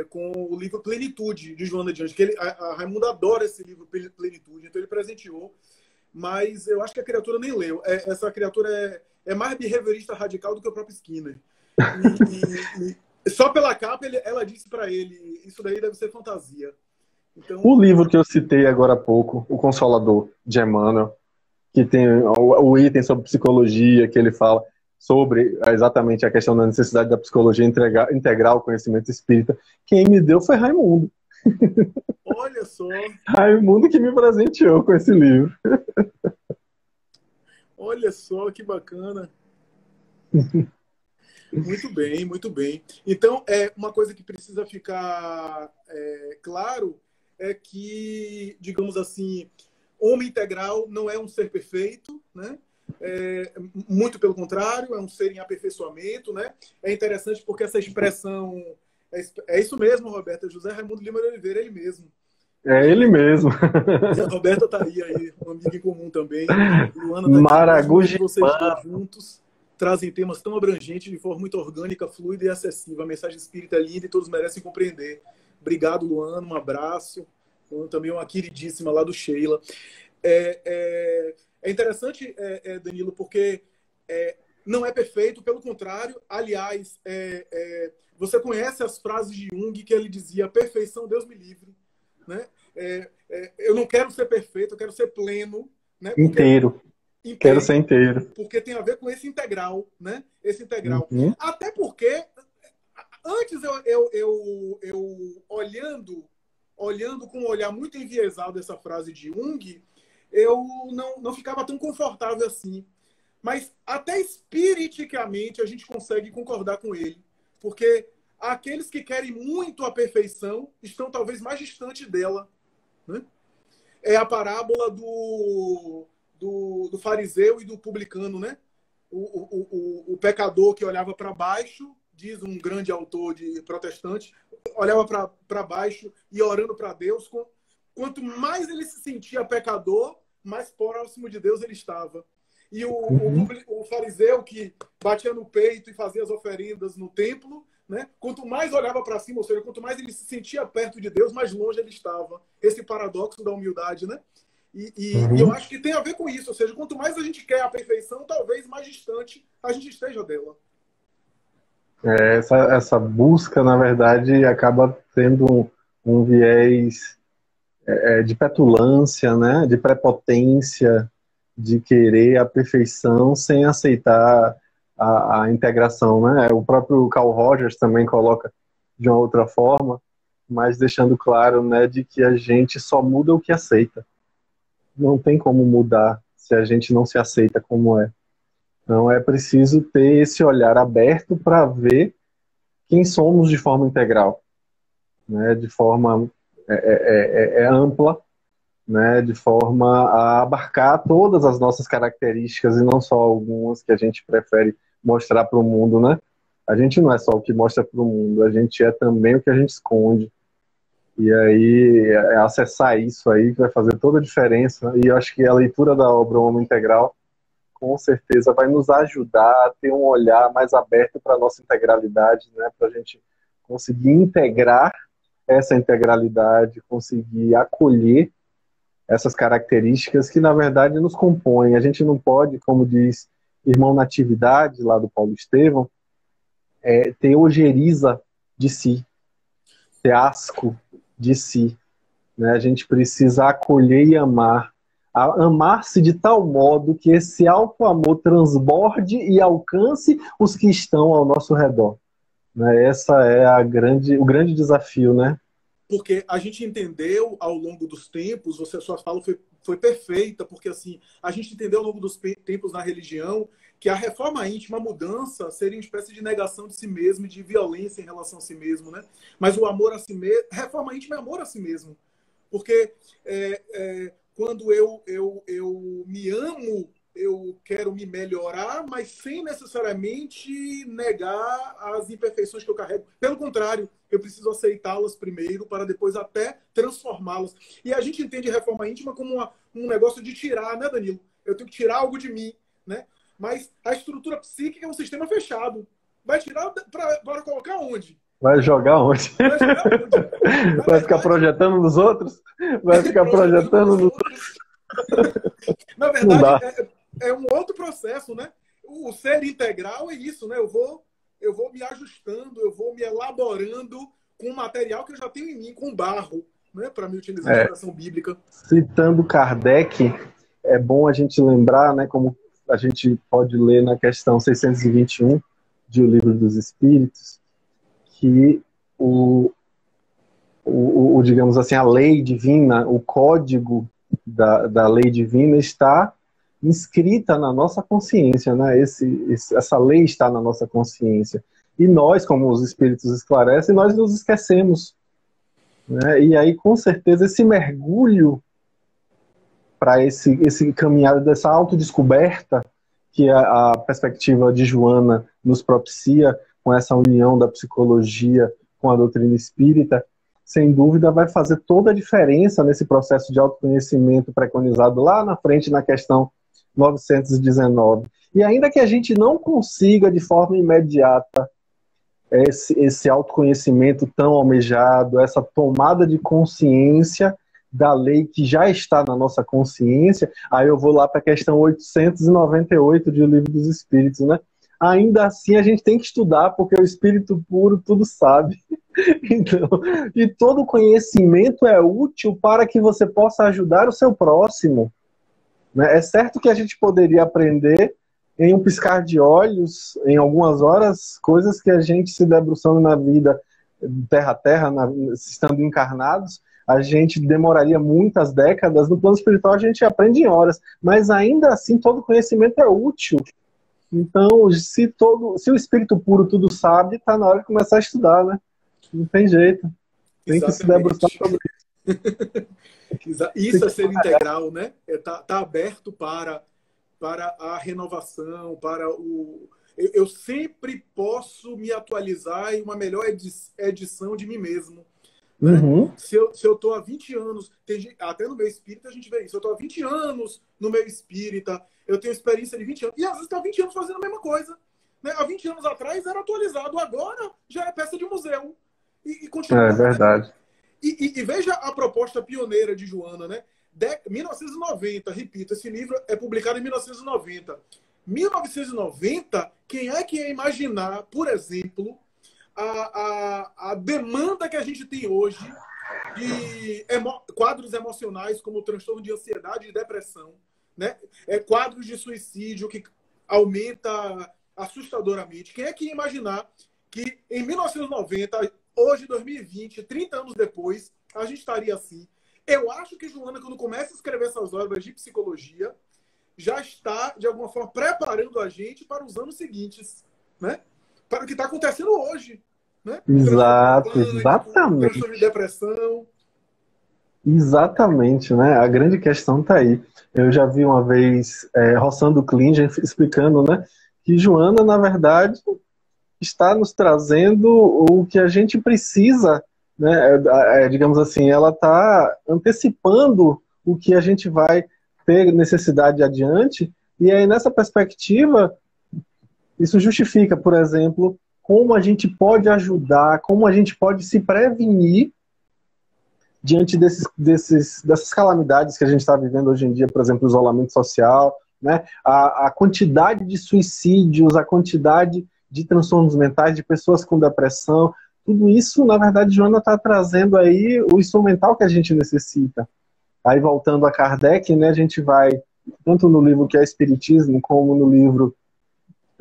com o livro Plenitude, de Joana de Anjos, que a Raimundo adora esse livro Plenitude, então ele presenteou, mas eu acho que a criatura nem leu. Essa criatura é mais behaviorista radical do que o próprio Skinner. E só pela capa ela disse para ele, isso daí deve ser fantasia. Então, O livro que eu citei agora há pouco, O Consolador, de Emmanuel, que tem o item sobre psicologia, que ele fala sobre exatamente a questão da necessidade da psicologia integrar o conhecimento espírita, quem me deu foi Raimundo. olha só. Raimundo que me presenteou com esse livro. Olha só que bacana. Muito bem, muito bem. Então, uma coisa que precisa ficar claro é que, digamos assim, homem integral não é um ser perfeito, né? Muito pelo contrário, é um ser em aperfeiçoamento, né? É interessante porque essa expressão é isso mesmo, Roberta. José Raimundo Lima de Oliveira, ele mesmo. É ele mesmo. E a Roberta tá aí, um amigo em comum também. Luana tá dizendo, imagina vocês dois Maragogi. juntos trazem temas tão abrangentes de forma muito orgânica, fluida e acessível. A mensagem espírita é linda e todos merecem compreender. Obrigado, Luana, um abraço. Luana também é uma queridíssima lá do Sheila. É interessante, Danilo, porque não é perfeito, pelo contrário. Aliás, você conhece as frases de Jung que ele dizia: perfeição, Deus me livre. Né? Eu não quero ser perfeito, eu quero ser pleno. Né? Inteiro. Quero ser inteiro. Porque tem a ver com esse integral. Né? Esse integral. Uhum. Até porque, antes eu olhando com um olhar muito enviesado essa frase de Jung, eu não ficava tão confortável assim. Mas até espiriticamente a gente consegue concordar com ele. Porque aqueles que querem muito a perfeição estão talvez mais distantes dela. Né? É a parábola do fariseu e do publicano. Né? O pecador que olhava para baixo, diz um grande autor de protestante, olhava para baixo e orando para Deus. Quanto mais ele se sentia pecador, mais próximo de Deus ele estava. E o fariseu que batia no peito e fazia as oferendas no templo, né? Quanto mais olhava para cima, ou seja, quanto mais ele se sentia perto de Deus, mais longe ele estava. Esse paradoxo da humildade, né? E eu Uhum. acho que tem a ver com isso, ou seja, quanto mais a gente quer a perfeição, talvez mais distante a gente esteja dela. Essa busca, na verdade, acaba tendo um viés de petulância, né? De prepotência, de querer a perfeição sem aceitar a integração, né? O próprio Carl Rogers também coloca de uma outra forma, mas deixando claro, né, de que a gente só muda o que aceita. Não tem como mudar se a gente não se aceita como é. Então é preciso ter esse olhar aberto para ver quem somos de forma integral, né, de forma ampla, né, de forma a abarcar todas as nossas características e não só algumas que a gente prefere mostrar para o mundo, né? A gente não é só o que mostra para o mundo, a gente é também o que a gente esconde. E aí, acessar isso aí que vai fazer toda a diferença. E eu acho que a leitura da obra O Homem Integral, com certeza, vai nos ajudar a ter um olhar mais aberto para a nossa integralidade, né? Para a gente conseguir integrar essa integralidade, conseguir acolher essas características que, na verdade, nos compõem. A gente não pode, como diz Irmão Natividade, lá do Paulo Estevão, ter ojeriza de si, ter asco de si. Né? A gente precisa acolher e amar. Amar-se de tal modo que esse auto-amor transborde e alcance os que estão ao nosso redor. Né? Essa é o grande desafio, né? Porque a gente entendeu ao longo dos tempos, sua fala foi perfeita, porque assim, a gente entendeu ao longo dos tempos na religião que a reforma íntima, a mudança, seria uma espécie de negação de si mesmo, de violência em relação a si mesmo, né? Mas o amor a si mesmo, reforma íntima é amor a si mesmo. Porque quando eu me amo, eu quero me melhorar, mas sem necessariamente negar as imperfeições que eu carrego. Pelo contrário, eu preciso aceitá-las primeiro para depois até transformá-las. E a gente entende a reforma íntima como um negócio de tirar, né, Danilo? Eu tenho que tirar algo de mim, né? Mas a estrutura psíquica é um sistema fechado. Vai tirar para colocar onde? Vai jogar onde? Vai jogar onde? Vai ficar projetando nos outros? Vai ficar projetando nos outros. Na Não verdade, dá. é um outro processo, né? O ser integral é isso, né? Eu vou me ajustando, eu vou me elaborando com o material que eu já tenho em mim, com barro, né? Para me utilizar a expressão bíblica. Citando Kardec, é bom a gente lembrar, né, como a gente pode ler na questão 621 de O Livro dos Espíritos, que digamos assim, a lei divina, o código da lei divina está inscrita na nossa consciência, né? Essa lei está na nossa consciência. E nós, como os espíritos esclarecem, nós nos esquecemos. Né? E aí, com certeza, esse mergulho para esse caminhar dessa autodescoberta que a perspectiva de Joana nos propicia com essa união da psicologia com a doutrina espírita, sem dúvida vai fazer toda a diferença nesse processo de autoconhecimento preconizado lá na frente na questão 919. E ainda que a gente não consiga de forma imediata esse autoconhecimento tão almejado, essa tomada de consciência da lei que já está na nossa consciência, aí eu vou lá para a questão 898 de O Livro dos Espíritos, né? Ainda assim a gente tem que estudar, porque o espírito puro tudo sabe. Então, e todo conhecimento é útil para que você possa ajudar o seu próximo. Né? É certo que a gente poderia aprender em um piscar de olhos, em algumas horas, coisas que a gente se debruçando na vida terra a terra, estando encarnados, a gente demoraria muitas décadas. No plano espiritual a gente aprende em horas, mas ainda assim todo conhecimento é útil. Então, se o espírito puro tudo sabe, está na hora de começar a estudar, né? Não tem jeito. Tem que se debruçar sobre isso. Isso é ser integral, né? Tá aberto para a renovação, para o... Eu sempre posso me atualizar em uma melhor edição de mim mesmo. Né? Uhum. Se eu estou há 20 anos, até no meio espírita a gente vê isso, eu estou há 20 anos no meio espírita, eu tenho experiência de 20 anos, e às vezes estou há 20 anos fazendo a mesma coisa. né? Há 20 anos atrás era atualizado, agora já é peça de museu. E continua, É verdade. né? E veja a proposta pioneira de Joana, né? 1990, repito, esse livro é publicado em 1990. 1990, quem é que ia imaginar, por exemplo, a demanda que a gente tem hoje de quadros emocionais como transtorno de ansiedade e depressão, né? Quadros de suicídio que aumenta assustadoramente. Quem é que ia imaginar que em 1990, hoje, 2020, 30 anos depois, a gente estaria assim? Eu acho que Joana, quando começa a escrever essas obras de psicologia, já está, de alguma forma, preparando a gente para os anos seguintes, né? Para o que está acontecendo hoje, né? Exato, Transtorno de exatamente. depressão. Exatamente, né? A grande questão está aí. Eu já vi uma vez Roçando Klinger explicando, né, que Joana, na verdade, está nos trazendo o que a gente precisa, né? Digamos assim, ela está antecipando o que a gente vai ter necessidade adiante, e aí nessa perspectiva, isso justifica, por exemplo, como a gente pode ajudar, como a gente pode se prevenir diante dessas calamidades que a gente está vivendo hoje em dia, por exemplo, o isolamento social, né? A quantidade de suicídios, a quantidade de transtornos mentais, de pessoas com depressão, tudo isso, na verdade, Joana está trazendo aí o instrumental que a gente necessita. Aí, voltando a Kardec, né, a gente vai, tanto no livro que é Espiritismo, como no livro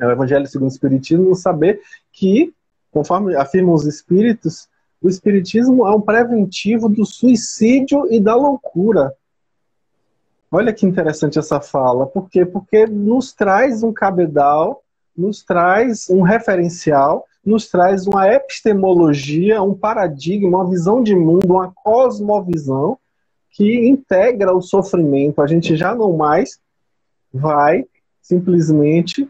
o Evangelho segundo o Espiritismo, saber que, conforme afirmam os espíritos, o espiritismo é um preventivo do suicídio e da loucura. Olha que interessante essa fala. Por quê? Porque nos traz um cabedal, nos traz um referencial, nos traz uma epistemologia, um paradigma, uma visão de mundo, uma cosmovisão que integra o sofrimento. A gente já não mais vai simplesmente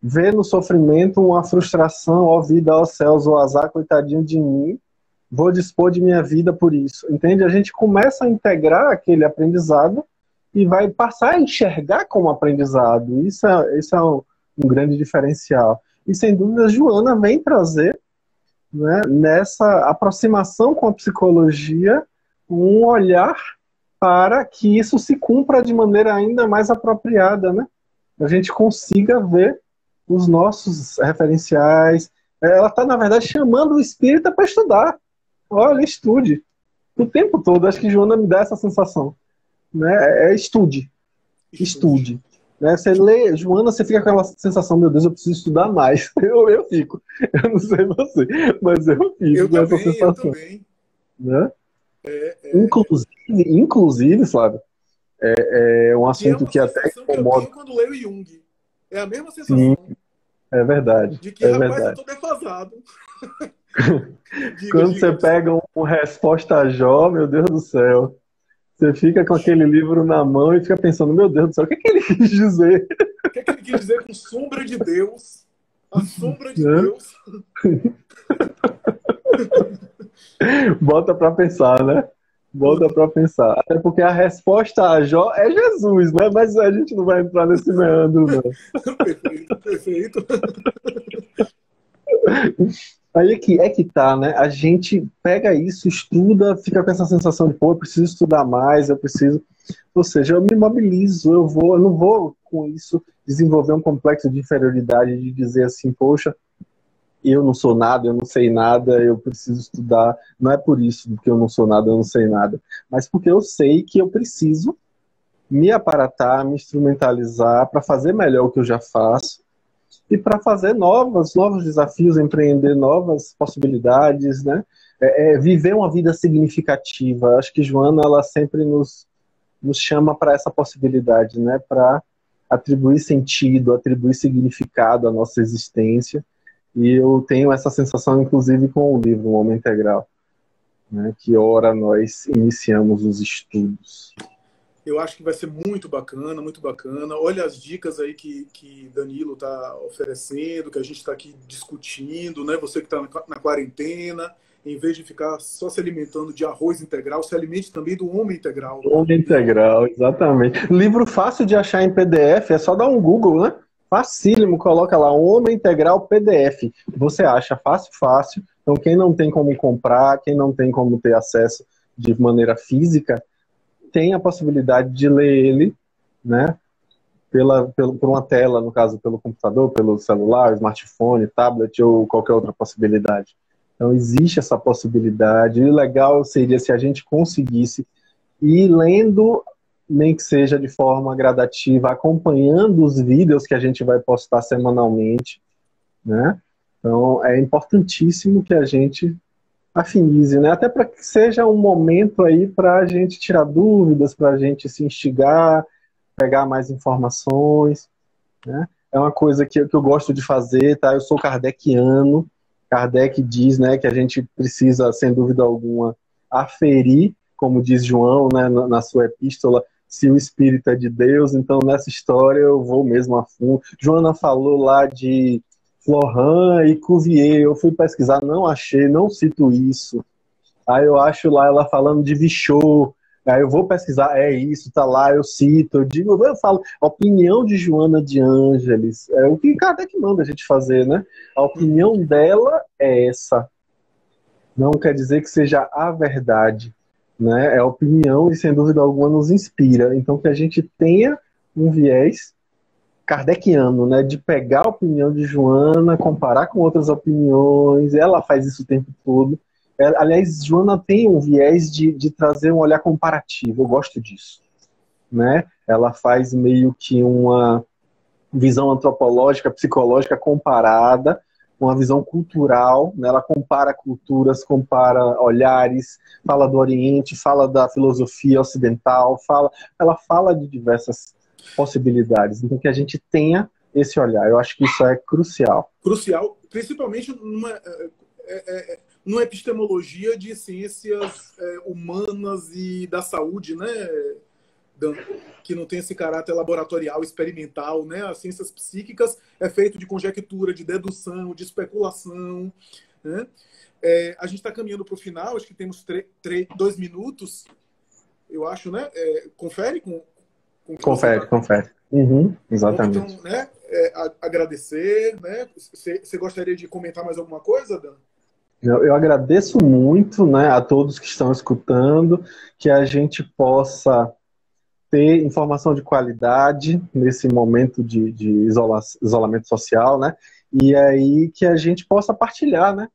ver no sofrimento uma frustração, ó vida, ó céus, ó azar, coitadinho de mim, vou dispor de minha vida por isso. Entende? A gente começa a integrar aquele aprendizado e vai passar a enxergar como aprendizado. Isso é um grande diferencial. E, sem dúvida, Joana vem trazer, né, nessa aproximação com a psicologia um olhar para que isso se cumpra de maneira ainda mais apropriada, né? A gente consiga ver os nossos referenciais. Ela está, na verdade, chamando o espírita para estudar. Olha, estude. O tempo todo, acho que Joana me dá essa sensação. Né? Estude. Estude. Né? Você lê, Joana, você fica com aquela sensação, meu Deus, eu preciso estudar mais. Eu fico. Eu não sei você, mas eu fico com essa sensação. Eu também. Né? Inclusive, Flávio, é um assunto que até incomoda. Que eu tenho quando leio Jung. É a mesma sensação. Sim, é verdade. De que, rapaz, eu tô defasado. Quando você pega uma resposta a Jó, meu Deus do céu, você fica com aquele livro na mão e fica pensando, meu Deus do céu, o que é que ele quis dizer? O que é que ele quis dizer com sombra de Deus? A sombra de Deus. Bota pra pensar, né? Bota pra pensar. Até porque a resposta a Jó é Jesus, né? Mas a gente não vai entrar nesse meandro, não. Perfeito, perfeito. Aí é que tá, né? A gente pega isso, estuda, fica com essa sensação de, pô, eu preciso estudar mais, eu preciso... Ou seja, eu me mobilizo, eu não vou com isso desenvolver um complexo de inferioridade, de dizer assim, poxa, eu não sou nada, eu não sei nada, eu preciso estudar. Não é por isso, porque eu não sou nada, eu não sei nada. Mas porque eu sei que eu preciso me aparatar, me instrumentalizar para fazer melhor o que eu já faço e para fazer novos desafios, empreender novas possibilidades, né? Viver uma vida significativa. Acho que Joana, ela sempre nos chama para essa possibilidade, né? Para atribuir sentido, atribuir significado à nossa existência. E eu tenho essa sensação, inclusive, com o livro O Homem Integral, né, que ora nós iniciamos os estudos. Eu acho que vai ser muito bacana, muito bacana. Olha as dicas aí que Danilo está oferecendo, que a gente está aqui discutindo, né? Você que está na quarentena, em vez de ficar só se alimentando de arroz integral, se alimente também do Homem Integral. Homem Integral, exatamente. Livro fácil de achar em PDF, é só dar um Google, né? Facílimo, coloca lá, Homem Integral PDF. Você acha fácil, fácil. Então, quem não tem como comprar, quem não tem como ter acesso de maneira física, tem a possibilidade de ler ele, né? Por uma tela, no caso, pelo computador, pelo celular, smartphone, tablet ou qualquer outra possibilidade. Então, existe essa possibilidade. E o legal seria se a gente conseguisse ir lendo, nem que seja de forma gradativa, acompanhando os vídeos que a gente vai postar semanalmente, né? Então, é importantíssimo que a gente afinize, né? Até para que seja um momento aí para a gente tirar dúvidas, para a gente se instigar, pegar mais informações, né? É uma coisa que eu gosto de fazer, tá? Eu sou kardeciano. Kardec diz, né, que a gente precisa, sem dúvida alguma, aferir, como diz João, né, na sua epístola, se o Espírito é de Deus. Então, nessa história, eu vou mesmo a fundo. Joana falou lá de Florent e Cuvier. Eu fui pesquisar, não achei, não cito isso. Aí eu acho lá ela falando de Vichot. Aí eu vou pesquisar, é isso, tá lá, eu cito, eu falo, a opinião de Joana de Ângeles, é o que Kardec manda a gente fazer, né? A opinião dela é essa. Não quer dizer que seja a verdade, né? É a opinião e, sem dúvida alguma, nos inspira. Então, que a gente tenha um viés kardeciano, né? De pegar a opinião de Joana, comparar com outras opiniões, ela faz isso o tempo todo. Aliás, Joana tem um viés de trazer um olhar comparativo, eu gosto disso, né? Ela faz meio que uma visão antropológica, psicológica comparada, uma visão cultural, né? Ela compara culturas, compara olhares, fala do Oriente, fala da filosofia ocidental, ela fala de diversas possibilidades, então que a gente tenha esse olhar, eu acho que isso é crucial. Crucial, principalmente numa epistemologia de ciências humanas e da saúde, né, Dan? Que não tem esse caráter laboratorial, experimental, né? As ciências psíquicas é feito de conjectura, de dedução, de especulação, né? A gente está caminhando para o final, acho que temos 2 minutos, eu acho, né? Confere com Confere. Uhum, exatamente. Vamos, então, né? Agradecer, né? Você gostaria de comentar mais alguma coisa, Dan? Eu agradeço muito, né, a todos que estão escutando, que a gente possa ter informação de qualidade nesse momento de isolamento social, né, e aí que a gente possa partilhar, né,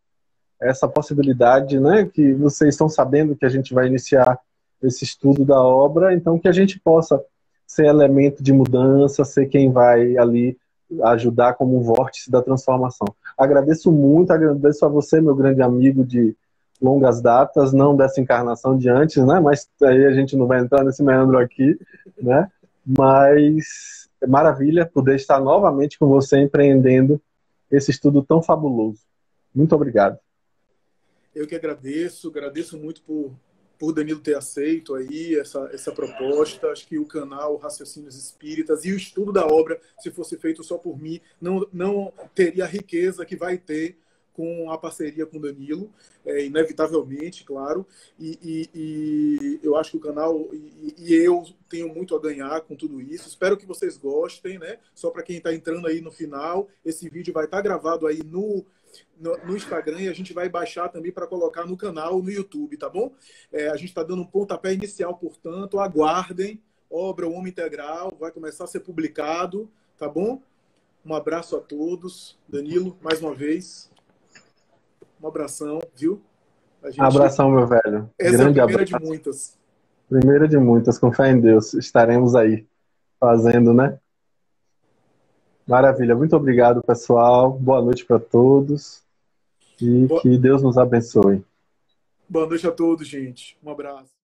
essa possibilidade, né, que vocês estão sabendo que a gente vai iniciar esse estudo da obra, então que a gente possa ser elemento de mudança, ser quem vai ali ajudar como um vórtice da transformação. Agradeço muito, agradeço a você, meu grande amigo de longas datas, não dessa encarnação de antes, né? Mas aí a gente não vai entrar nesse meandro aqui, né? Mas é maravilha poder estar novamente com você empreendendo esse estudo tão fabuloso. Muito obrigado. Eu que agradeço muito por Danilo ter aceito aí essa proposta. Acho que o canal Raciocínios Espíritas e o estudo da obra, se fosse feito só por mim, não teria a riqueza que vai ter com a parceria com o Danilo, inevitavelmente, claro. E eu acho que o canal e eu tenho muito a ganhar com tudo isso. Espero que vocês gostem, né? Só para quem está entrando aí no final, esse vídeo vai estar gravado aí no Instagram e a gente vai baixar também para colocar no canal, no YouTube, tá bom? A gente está dando um pontapé inicial, portanto, aguardem. Obra O Homem Integral vai começar a ser publicado, tá bom? Um abraço a todos. Danilo, mais uma vez, um abração, viu? Abração, meu velho. Essa Grande é a primeira abraço. de muitas. Primeira de muitas, com fé em Deus. Estaremos aí fazendo, né? Maravilha. Muito obrigado, pessoal. Boa noite para todos. E que Deus nos abençoe. Boa noite a todos, gente. Um abraço.